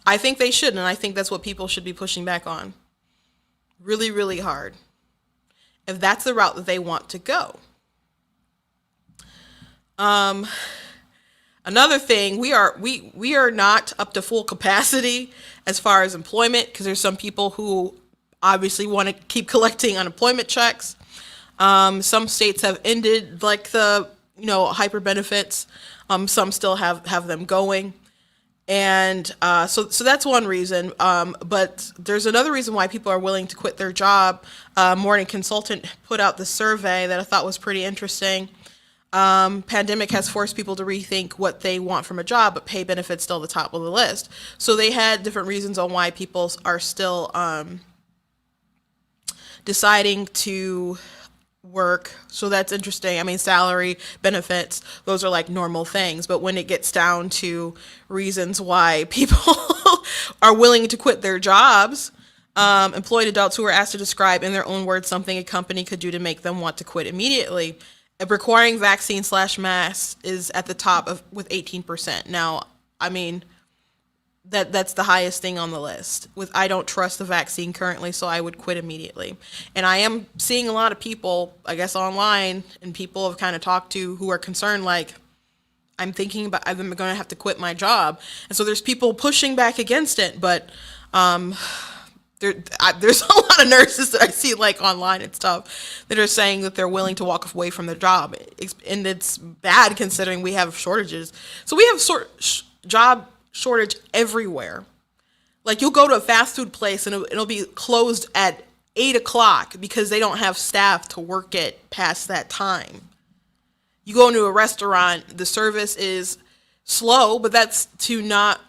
I think they should, and I think that's what people should be pushing back on. Really, really hard. If that's the route that they want to go. Another thing, we are not up to full capacity as far as employment, because there's some people who obviously want to keep collecting unemployment checks. Some states have ended like the hyper benefits. Some still have them going. And so that's one reason. But there's another reason why people are willing to quit their job. Morning Consultant put out the survey that I thought was pretty interesting. Pandemic has forced people to rethink what they want from a job, but pay benefits still the top of the list. So they had different reasons on why people are still deciding to work. So that's interesting. I mean, salary, benefits, those are like normal things. But when it gets down to reasons why people are willing to quit their jobs, employed adults who are asked to describe in their own words something a company could do to make them want to quit immediately. Requiring vaccine/masks is at the top of with 18%. Now, I mean, that's the highest thing on the list. With I don't trust the vaccine currently, so I would quit immediately. And I am seeing a lot of people, I guess online, and people have kind of talked to who are concerned, like, I'm thinking about I'm going to have to quit my job. And so there's people pushing back against it, but there's a lot of nurses that I see like online and stuff that are saying that they're willing to walk away from their job. And it's bad considering we have shortages. So we have job shortage everywhere. Like you'll go to a fast food place and it'll be closed at 8 o'clock because they don't have staff to work it past that time. You go into a restaurant, the service is slow, but that's not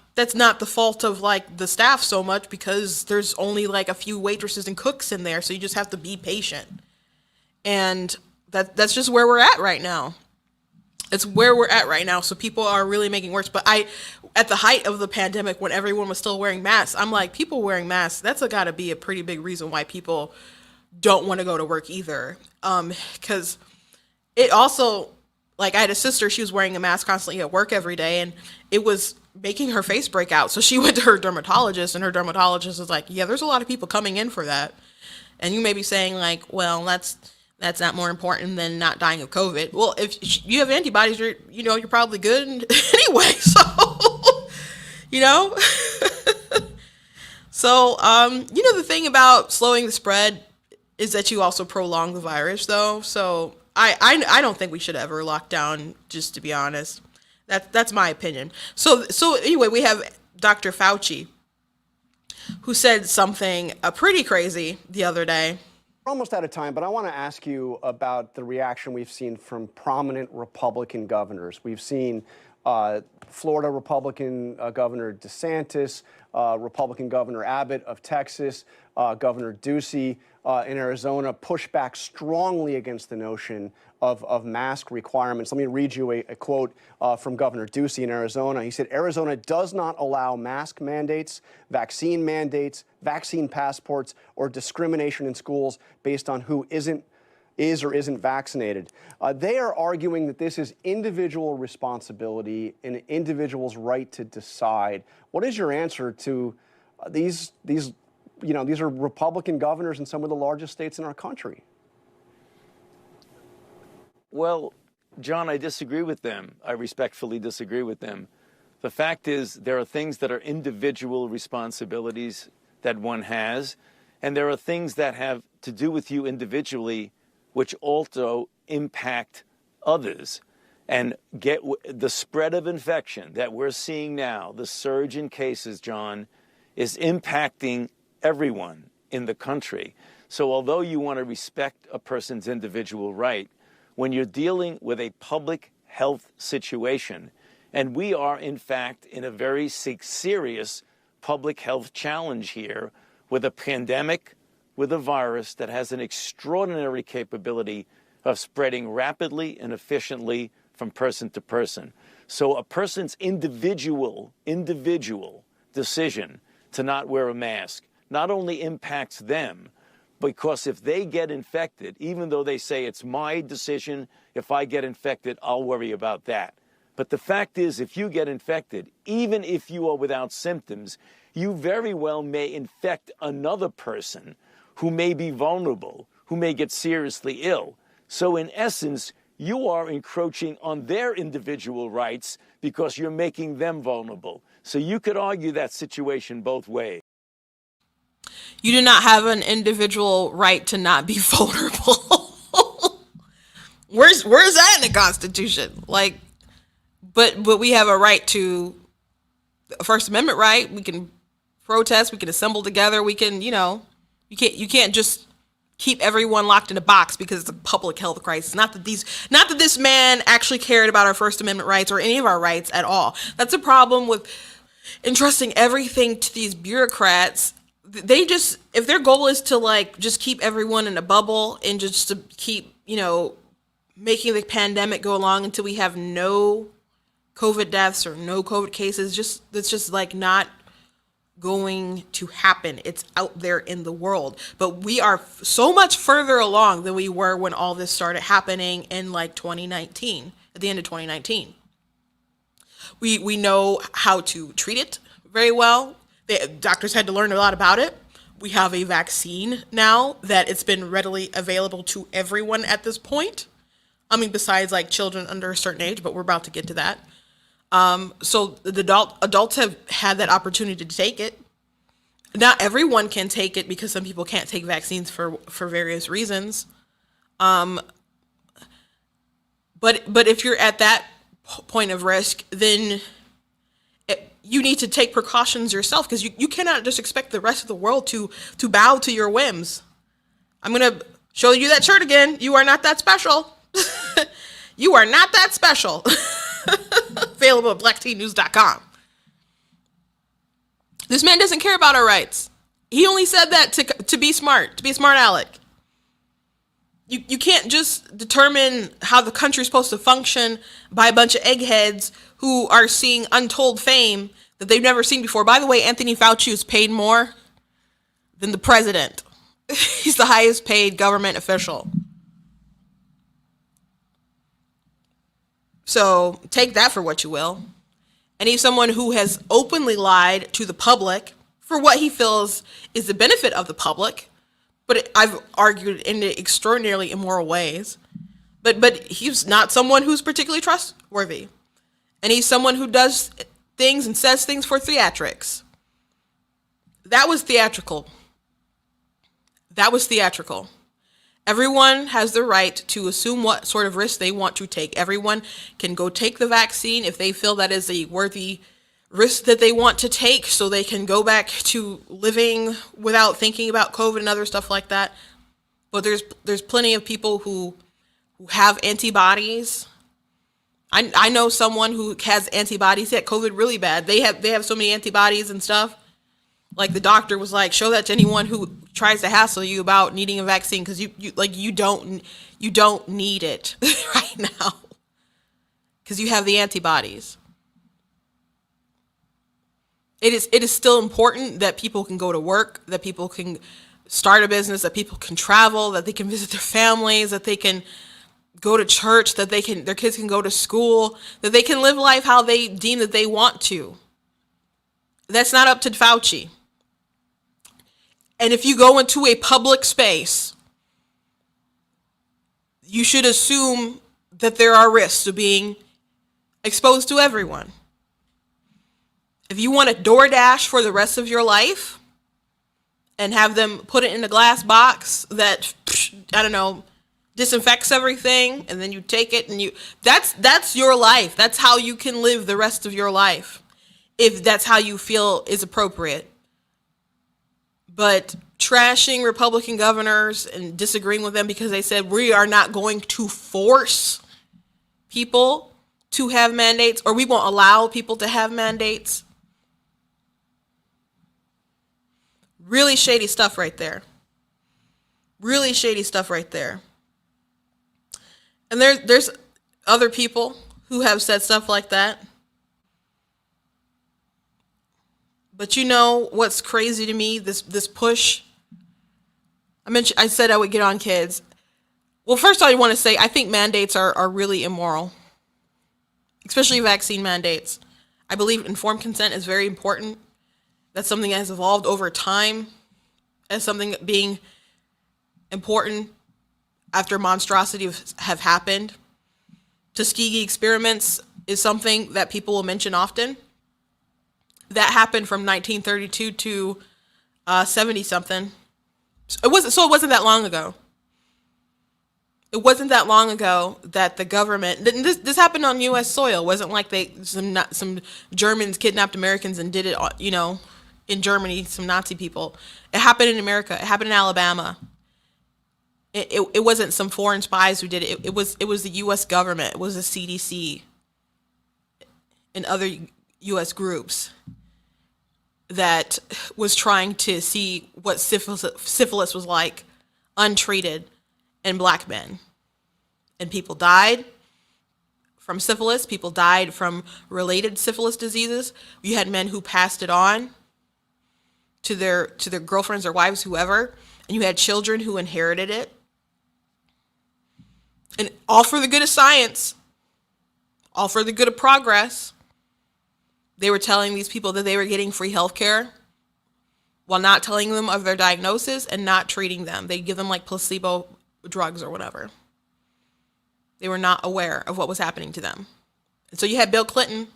the fault of like the staff so much because there's only like a few waitresses and cooks in there, so you just have to be patient. And that's just where we're at right now. It's where we're at right now. So people are really making worse. But at the height of the pandemic, when everyone was still wearing masks, I'm like, people wearing masks, that's got to be a pretty big reason why people don't want to go to work either. Because it also, like I had a sister, she was wearing a mask constantly at work every day, and it was making her face break out. So she went to her dermatologist, and her dermatologist was like, yeah, there's a lot of people coming in for that. And you may be saying like, well, that's not more important than not dying of COVID. Well, if you have antibodies, you're probably good anyway. So, So, the thing about slowing the spread is that you also prolong the virus, though. So I don't think we should ever lock down, just to be honest. That's my opinion. So anyway, we have Dr. Fauci, who said something pretty crazy the other day. We're almost out of time, but I want to ask you about the reaction we've seen from prominent Republican governors. We've seen Florida Republican Governor DeSantis, Republican Governor Abbott of Texas, Governor Ducey in Arizona push back strongly against the notion of mask requirements. Let me read you a quote from Governor Ducey in Arizona. He said, Arizona does not allow mask mandates, vaccine passports, or discrimination in schools based on who is or isn't vaccinated. They are arguing that this is individual responsibility and an individual's right to decide. What is your answer to these are Republican governors in some of the largest states in our country? Well, John, I disagree with them. I respectfully disagree with them. The fact is, there are things that are individual responsibilities that one has, and there are things that have to do with you individually, which also impact others. And get the spread of infection that we're seeing now, the surge in cases, John, is impacting everyone in the country. So although you want to respect a person's individual right, when you're dealing with a public health situation, and we are, in fact, in a very serious public health challenge here with a pandemic, with a virus that has an extraordinary capability of spreading rapidly and efficiently from person to person. So a person's individual decision to not wear a mask not only impacts them, because if they get infected, even though they say it's my decision, if I get infected, I'll worry about that. But the fact is, if you get infected, even if you are without symptoms, you very well may infect another person who may be vulnerable, who may get seriously ill. So in essence, you are encroaching on their individual rights because you're making them vulnerable. So you could argue that situation both ways. You do not have an individual right to not be vulnerable. Where's that in the Constitution? Like, but we have a right to a First Amendment right. We can protest. We can assemble together. We can, you can't just keep everyone locked in a box because it's a public health crisis. Not that this man actually cared about our First Amendment rights or any of our rights at all. That's a problem with entrusting everything to these bureaucrats. They just, if their goal is to like just keep everyone in a bubble and just to keep, making the pandemic go along until we have no COVID deaths or no COVID cases, that's just like not going to happen. It's out there in the world, but we are so much further along than we were when all this started happening in like 2019, at the end of 2019. We know how to treat it very well. The doctors had to learn a lot about it. We have a vaccine now that it's been readily available to everyone at this point. I mean, besides like children under a certain age, but we're about to get to that. So the adults have had that opportunity to take it. Not everyone can take it because some people can't take vaccines for various reasons. But if you're at that point of risk, then you need to take precautions yourself, because you cannot just expect the rest of the world to bow to your whims. I'm going to show you that shirt again. You are not that special. You are not that special. Available at blacktnews.com. This man doesn't care about our rights. He only said that to be smart, aleck. You can't just determine how the country's supposed to function by a bunch of eggheads who are seeing untold fame that they've never seen before. By the way, Anthony Fauci is paid more than the president. He's the highest paid government official. So take that for what you will. And he's someone who has openly lied to the public for what he feels is the benefit of the public. But I've argued in extraordinarily immoral ways. But he's not someone who's particularly trustworthy. And he's someone who does things and says things for theatrics. That was theatrical. Everyone has the right to assume what sort of risk they want to take. Everyone can go take the vaccine if they feel that is a worthy risk that they want to take, so they can go back to living without thinking about COVID and other stuff like that. But there's plenty of people who have antibodies. I know someone who has antibodies. He had COVID really bad. They have so many antibodies and stuff. Like the doctor was like, show that to anyone who tries to hassle you about needing a vaccine, because you don't need it right now because you have the antibodies. It is still important that people can go to work, that people can start a business, that people can travel, that they can visit their families, that they can go to church, that their kids can go to school, that they can live life how they deem that they want to. That's not up to Fauci. And if you go into a public space, you should assume that there are risks of being exposed to everyone. If you want to DoorDash for the rest of your life and have them put it in a glass box that, I don't know, disinfects everything, and then you take it and that's your life. That's how you can live the rest of your life, if that's how you feel is appropriate. But trashing Republican governors and disagreeing with them because they said we are not going to force people to have mandates, or we won't allow people to have mandates. Really shady stuff right there. Really shady stuff right there. And there's other people who have said stuff like that. But you know what's crazy to me? This push. I said I would get on kids. Well, first I want to say I think mandates are really immoral, especially vaccine mandates. I believe informed consent is very important. That's something that has evolved over time as something being important after monstrosities have happened. Tuskegee experiments is something that people will mention often. That happened from 1932 to 70 something. It wasn't that long ago. It wasn't that long ago that the government, this happened on U.S. soil. It wasn't like some Germans kidnapped Americans and did it, in Germany, some Nazi people. It happened in America. It happened in Alabama. It wasn't some foreign spies who did it. It was the U.S. government. It was the CDC and other U.S. groups that was trying to see what syphilis was like untreated in black men. And people died from syphilis. People died from related syphilis diseases. You had men who passed it on to their girlfriends or wives, whoever. And you had children who inherited it. And all for the good of science, all for the good of progress. They were telling these people that they were getting free health care while not telling them of their diagnosis and not treating them. They give them like placebo drugs or whatever. They were not aware of what was happening to them. And so you had Bill Clinton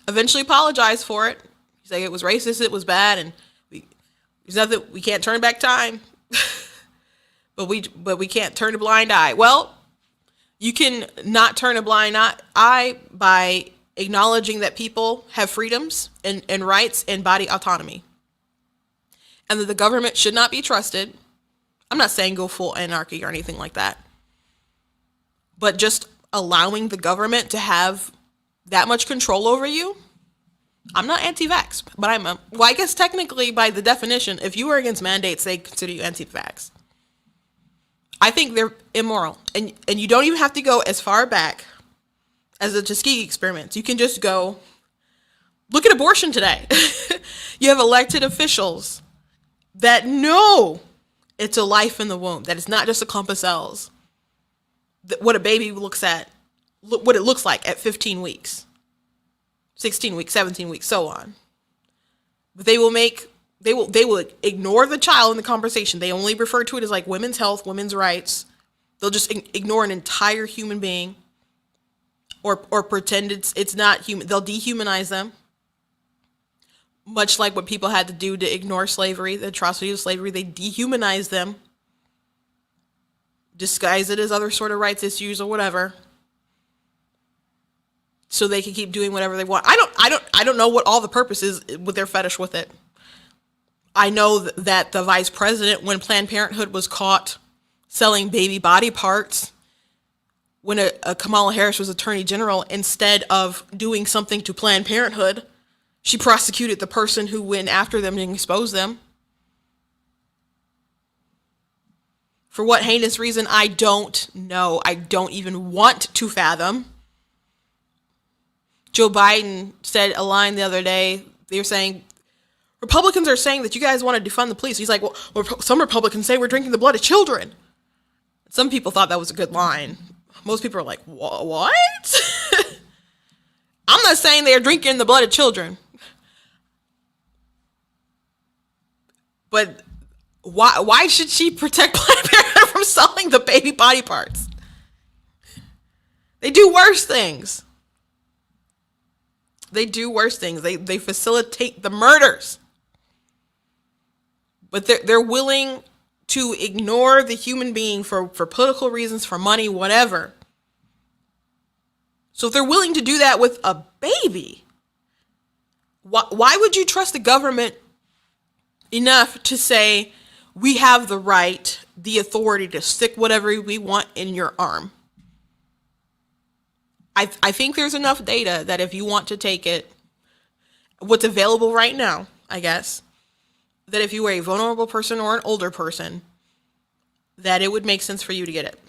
eventually apologize for it. He's like, it was racist, it was bad, and there's nothing, we can't turn back time. but we can't turn a blind eye. Well, you can not turn a blind eye by acknowledging that people have freedoms and rights and body autonomy. And that the government should not be trusted. I'm not saying go full anarchy or anything like that. But just allowing the government to have that much control over you. I'm not anti-vax, but I guess technically by the definition, if you are against mandates, they consider you anti-vax. I think they're immoral. And you don't even have to go as far back as the Tuskegee experiments. You can just go, look at abortion today. You have elected officials that know it's a life in the womb, that it's not just a clump of cells. What a baby looks at, what it looks like at 15 weeks, 16 weeks, 17 weeks, so on. But they will ignore the child in the conversation. They only refer to it as like women's health, women's rights. They'll just ignore an entire human being or pretend it's not human. They'll dehumanize them. Much like what people had to do to ignore slavery, the atrocity of slavery, they dehumanize them. Disguise it as other sort of rights issues or whatever, so they can keep doing whatever they want. I don't know what all the purpose is with their fetish with it. I know that the vice president, when Planned Parenthood was caught selling baby body parts, when a Kamala Harris was Attorney General, instead of doing something to Planned Parenthood, she prosecuted the person who went after them and exposed them. For what heinous reason, I don't know. I don't even want to fathom. Joe Biden said a line the other day. They were saying, Republicans are saying that you guys want to defund the police. He's like, well, some Republicans say we're drinking the blood of children. Some people thought that was a good line. Most people are like, what? I'm not saying they're drinking the blood of children. But why should she protect Planned Parenthood from selling the baby body parts? They do worse things. They do worse things. They facilitate the murders. But they're willing to ignore the human being for political reasons, for money, whatever. So if they're willing to do that with a baby, why would you trust the government enough to say, we have the right, the authority to stick whatever we want in your arm? I think there's enough data that if you want to take it, what's available right now, I guess, that if you were a vulnerable person or an older person, that it would make sense for you to get it.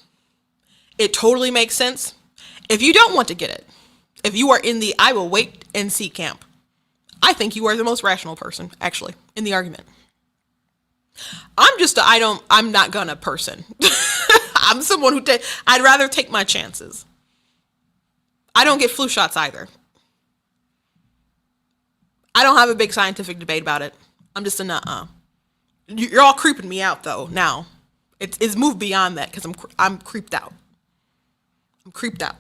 It totally makes sense if you don't want to get it. If you are in the I will wait and see camp, I think you are the most rational person, actually, in the argument. I'm not gonna person. I'm someone who I'd rather take my chances. I don't get flu shots either. I don't have a big scientific debate about it. I'm just a nuh-uh. You're all creeping me out though now. It's moved beyond that because I'm creeped out. I'm creeped out.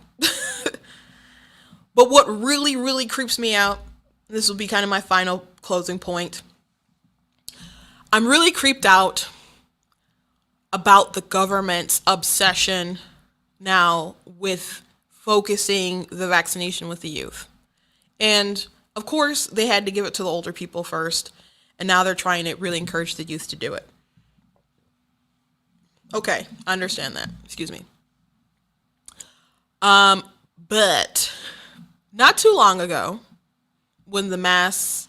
But what really, really creeps me out, this will be kind of my final closing point. I'm really creeped out about the government's obsession now with focusing the vaccination with the youth. And of course, they had to give it to the older people first, and now they're trying to really encourage the youth to do it. Okay, I understand that. Excuse me. But not too long ago, when the masks,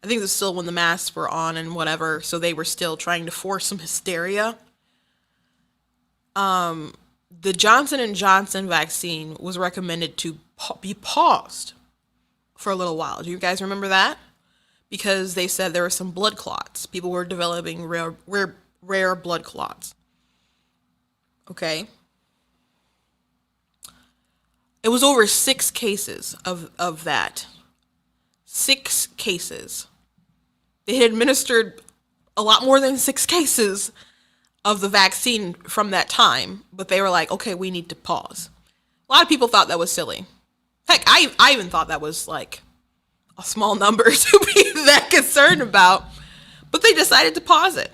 I think it was still when the masks were on and whatever, so they were still trying to force some hysteria. The Johnson & Johnson vaccine was recommended to be paused for a little while. Do you guys remember that? Because they said there were some blood clots. People were developing rare blood clots. Okay. It was over 6 cases of that. 6 cases. They had administered a lot more than 6 cases of the vaccine from that time, but they were like, okay, we need to pause. A lot of people thought that was silly. Heck, I even thought that was like a small number to be that concerned about, but they decided to pause it.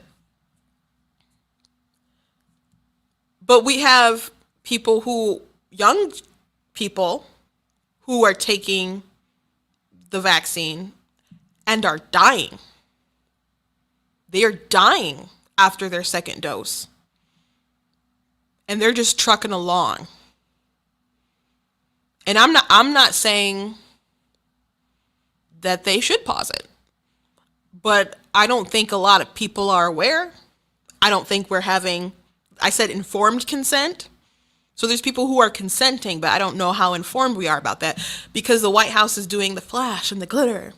But we have young people who are taking the vaccine and are dying. They are dying after their second dose. And they're just trucking along. And I'm not saying that they should pause it. But I don't think a lot of people are aware. I don't think we're having, I said informed consent. So there's people who are consenting, but I don't know how informed we are about that, because the White House is doing the flash and the glitter.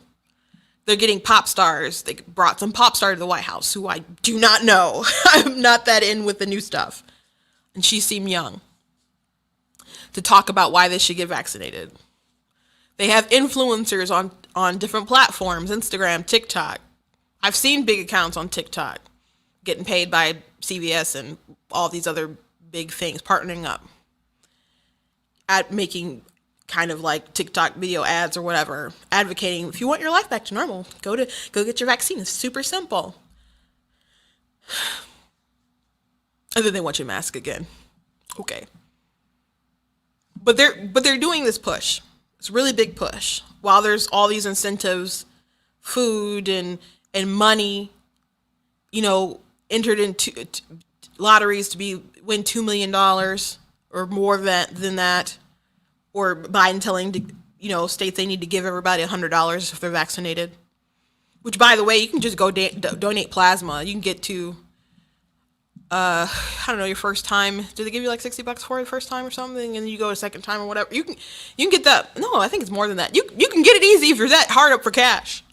They're getting pop stars. They brought some pop star to the White House who I do not know. I'm not that in with the new stuff. And she seemed young to talk about why they should get vaccinated. They have influencers on different platforms, Instagram, TikTok. I've seen big accounts on TikTok getting paid by CVS and all these other big things, partnering up at making kind of like TikTok video ads or whatever, advocating, if you want your life back to normal, go get your vaccine. It's super simple. And then they want you to mask again. Okay. But they're doing this push. It's a really big push. While there's all these incentives, food and money, entered into lotteries to win $2 million or more than that, or Biden telling states they need to give everybody $100 if they're vaccinated. Which, by the way, you can just go donate plasma. You can get to I don't know, your first time. Do they give you like $60 for it the first time or something, and then you go a second time or whatever? You can get that. No, I think it's more than that. You can get it easy if you're that hard up for cash.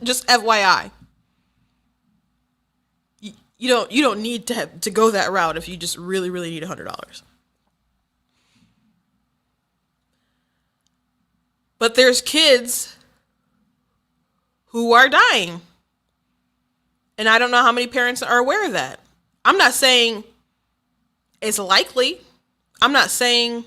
Just FYI. You don't need to go that route if you just really, really need $100. But there's kids who are dying. And I don't know how many parents are aware of that. I'm not saying it's likely. I'm not saying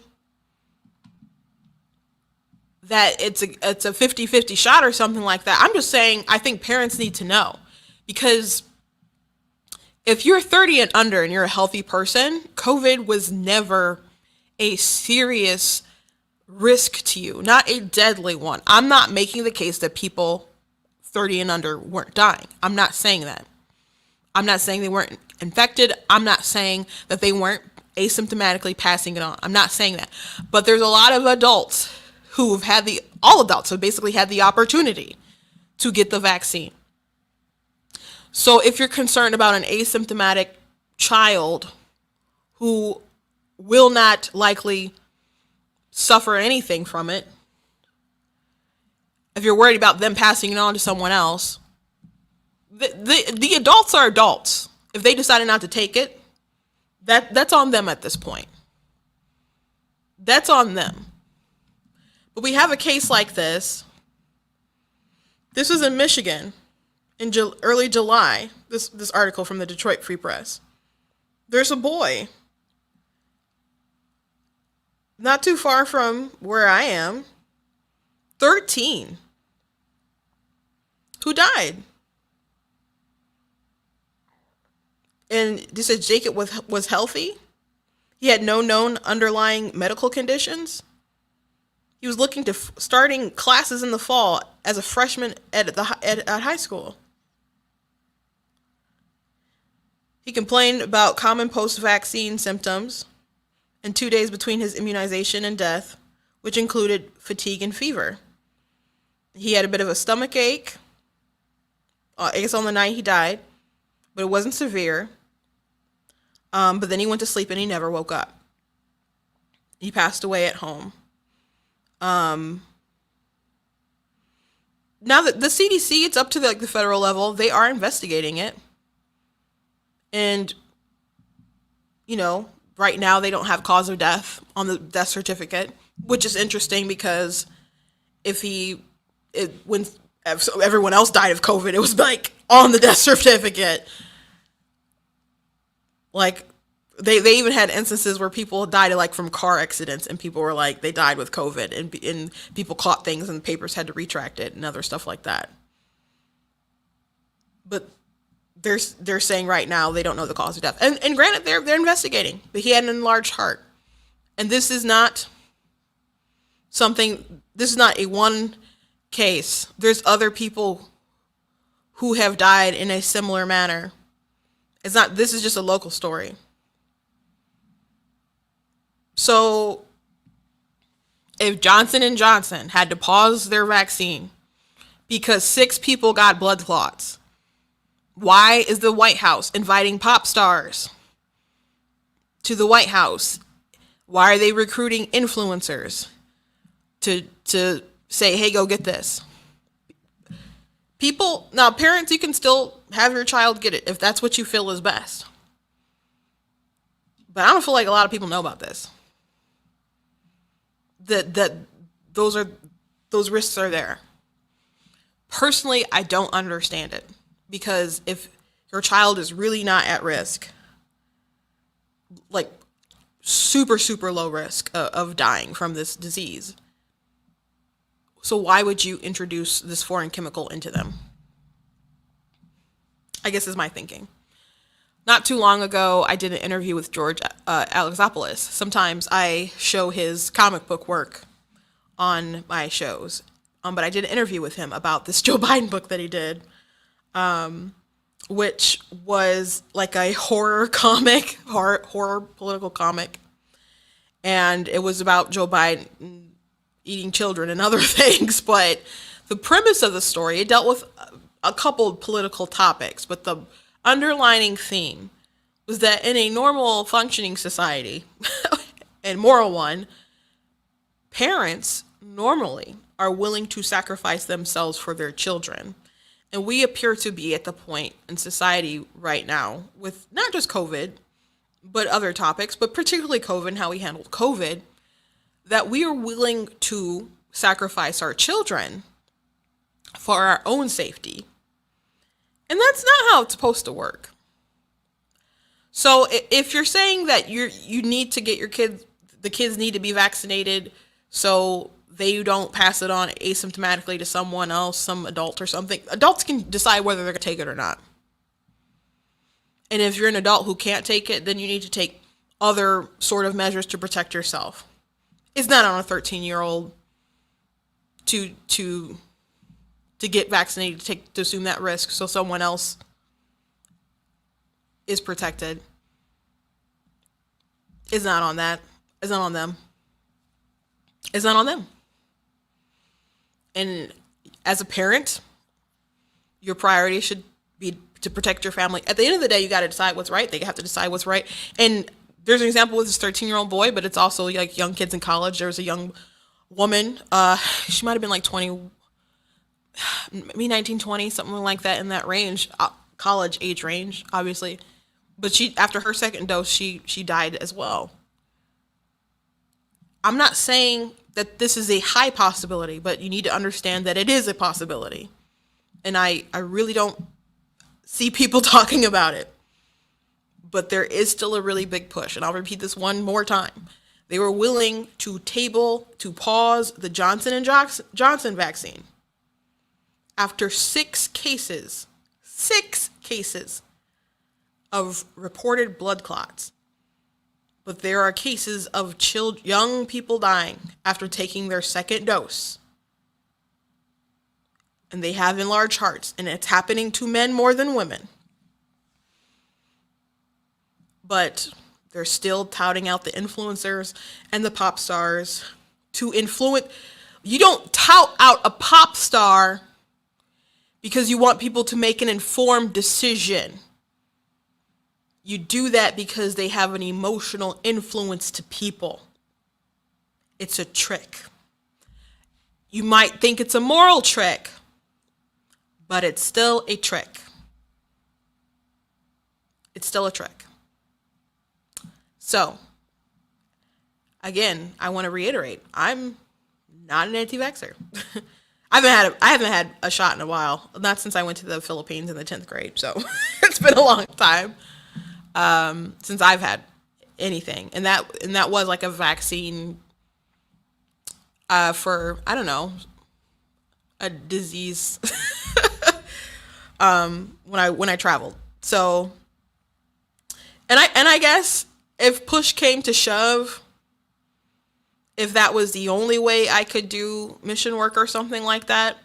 that it's a 50-50 shot or something like that. I'm just saying I think parents need to know. Because if you're 30 and under and you're a healthy person, COVID was never a serious risk to you, not a deadly one. I'm not making the case that people 30 and under weren't dying. I'm not saying that. I'm not saying they weren't infected. I'm not saying that they weren't asymptomatically passing it on. I'm not saying that. But there's a lot of adults who've all adults have basically had the opportunity to get the vaccine. So if you're concerned about an asymptomatic child who will not likely suffer anything from it, if you're worried about them passing it on to someone else, the adults are adults. If they decided not to take it, that's on them at this point. That's on them. But we have a case like this. This was in Michigan in early July, this article from the Detroit Free Press. There's a boy not too far from where I am, 13, who died. And they said Jacob was healthy. He had no known underlying medical conditions. He was looking to starting classes in the fall as a freshman at high school. He complained about common post-vaccine symptoms in 2 days between his immunization and death, which included fatigue and fever. He had a bit of a stomach ache, I guess on the night he died, but it wasn't severe. But then he went to sleep and he never woke up. He passed away at home. Now that the CDC, it's up to the federal level, they are investigating it. And, right now they don't have cause of death on the death certificate, which is interesting because when everyone else died of COVID, it was on the death certificate. They even had instances where people died from car accidents, and people were they died with COVID, and people caught things and papers had to retract it and other stuff like that. But they're saying right now they don't know the cause of death. And granted, they're investigating, but he had an enlarged heart. And this is not a one case. There's other people who have died in a similar manner. This is just a local story. So if Johnson & Johnson had to pause their vaccine because 6 people got blood clots, why is the White House inviting pop stars to the White House? Why are they recruiting influencers to say, hey, go get this? Now parents, you can still have your child get it if that's what you feel is best. But I don't feel like a lot of people know about this. That those risks are there. Personally, I don't understand it. Because if your child is really not at risk, super, super low risk of dying from this disease, so why would you introduce this foreign chemical into them? I guess is my thinking. Not too long ago, I did an interview with George Alexopoulos. Sometimes I show his comic book work on my shows, but I did an interview with him about this Joe Biden book that he did. Which was a horror comic, horror political comic. And it was about Joe Biden eating children and other things. But the premise of the story, it dealt with a couple of political topics. But the underlining theme was that in a normal functioning society, and moral one, parents normally are willing to sacrifice themselves for their children. And we appear to be at the point in society right now with not just COVID, but other topics, but particularly COVID and how we handled COVID, that we are willing to sacrifice our children for our own safety. And that's not how it's supposed to work. So if you're saying that you need to get the kids need to be vaccinated so they don't pass it on asymptomatically to someone else, some adult or something. Adults can decide whether they're going to take it or not. And if you're an adult who can't take it, then you need to take other sort of measures to protect yourself. It's not on a 13-year-old to get vaccinated, to assume that risk so someone else is protected. It's not on that. It's not on them. It's not on them. And as a parent, your priority should be to protect your family. At the end of the day, you got to decide what's right. They have to decide what's right. And there's an example with this 13-year-old boy, but it's also young kids in college. There was a young woman. She might have been 20, maybe 19, 20, something like that in that range, college age range, obviously. But after her second dose, she died as well. I'm not saying that this is a high possibility, but you need to understand that it is a possibility. And I really don't see people talking about it. But there is still a really big push. And I'll repeat this one more time. They were willing to pause the Johnson & Johnson vaccine after 6 cases of reported blood clots. But there are cases of young people dying after taking their second dose. And they have enlarged hearts. And it's happening to men more than women. But they're still touting out the influencers and the pop stars to influence. You don't tout out a pop star because you want people to make an informed decision. You do that because they have an emotional influence to people. It's a trick. You might think it's a moral trick, but it's still a trick. It's still a trick. So, again, I want to reiterate, I'm not an anti-vaxxer. I haven't had a shot in a while. Not since I went to the Philippines in the 10th grade. So it's been a long time since I've had anything. And that was like a vaccine for, I don't know, a disease when I traveled. So and I guess if push came to shove, if that was the only way I could do mission work or something like that,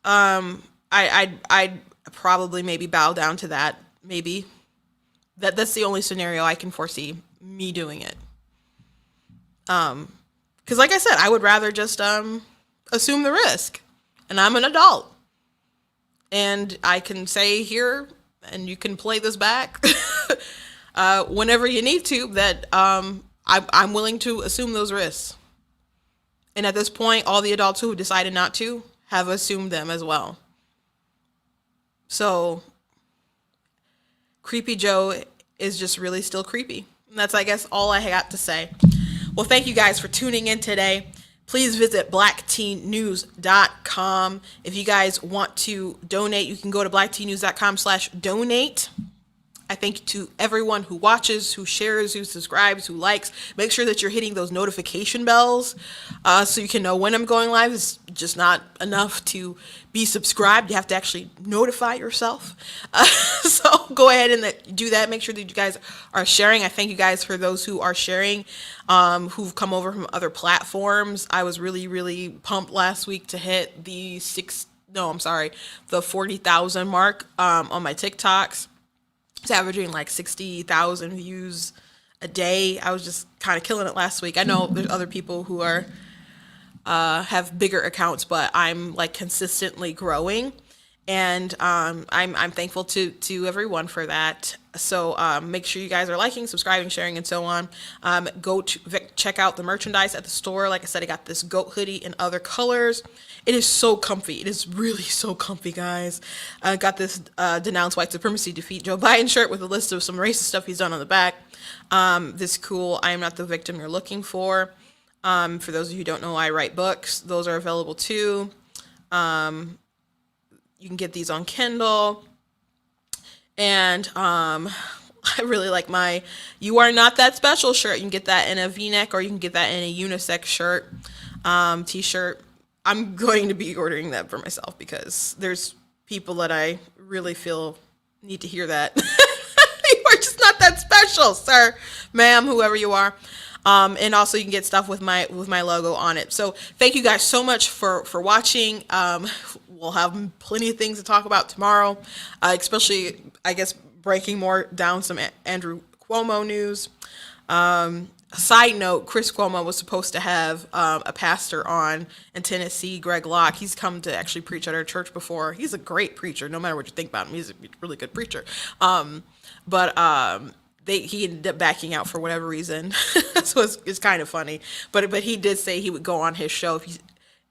I'd probably maybe bow down to that. Maybe that's the only scenario I can foresee me doing it. Because like I said, I would rather just assume the risk, and I'm an adult, and I can say here, and you can play this back whenever you need to, that I'm willing to assume those risks. And at this point, all the adults who decided not to have assumed them as well. So, Creepy Joe is just really still creepy. And that's, I guess, all I got to say. Well, thank you guys for tuning in today. Please visit blackteennews.com. If you guys want to donate, you can go to blackteennews.com/donate. I thank you to everyone who watches, who shares, who subscribes, who likes. Make sure that you're hitting those notification bells so you can know when I'm going live. It's just not enough to be subscribed. You have to actually notify yourself. So go ahead and do that. Make sure that you guys are sharing. I thank you guys for those who are sharing, who've come over from other platforms. I was really, really pumped last week to hit the 40,000 mark on my TikToks. It's averaging like 60,000 views a day. I was just kind of killing it last week. I know there's other people who are have bigger accounts, but I'm like consistently growing, and I'm thankful to everyone for that. So make sure you guys are liking, subscribing, sharing, and so on. Go to check out the merchandise at the store. Like I said, I got this goat hoodie in other colors. It is so comfy. It is really so comfy, guys. I got this Denounce White Supremacy, Defeat Joe Biden shirt with a list of some racist stuff he's done on the back. This cool I Am Not the Victim You're Looking For. For those of you who don't know, I write books. Those are available too. You can get these on Kindle. And I really like my You Are Not That Special shirt. You can get that in a V-neck, or you can get that in a unisex shirt, t-shirt. I'm going to be ordering that for myself because there's people that I really feel need to hear that. You are just not that special, sir, ma'am, whoever you are. And also you can get stuff with my logo on it. So thank you guys so much for watching. We'll have plenty of things to talk about tomorrow, especially, I guess, breaking more down some Andrew Cuomo news. Side note, Chris Cuomo was supposed to have a pastor on in Tennessee, Greg Locke. He's come to actually preach at our church before. He's a great preacher, no matter what you think about him. He's a really good preacher. He ended up backing out for whatever reason. So it's kind of funny. But he did say he would go on his show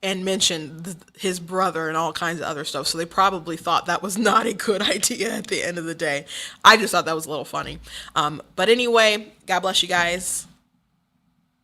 and mention his brother and all kinds of other stuff. So they probably thought that was not a good idea at the end of the day. I just thought that was a little funny. But anyway, God bless you guys.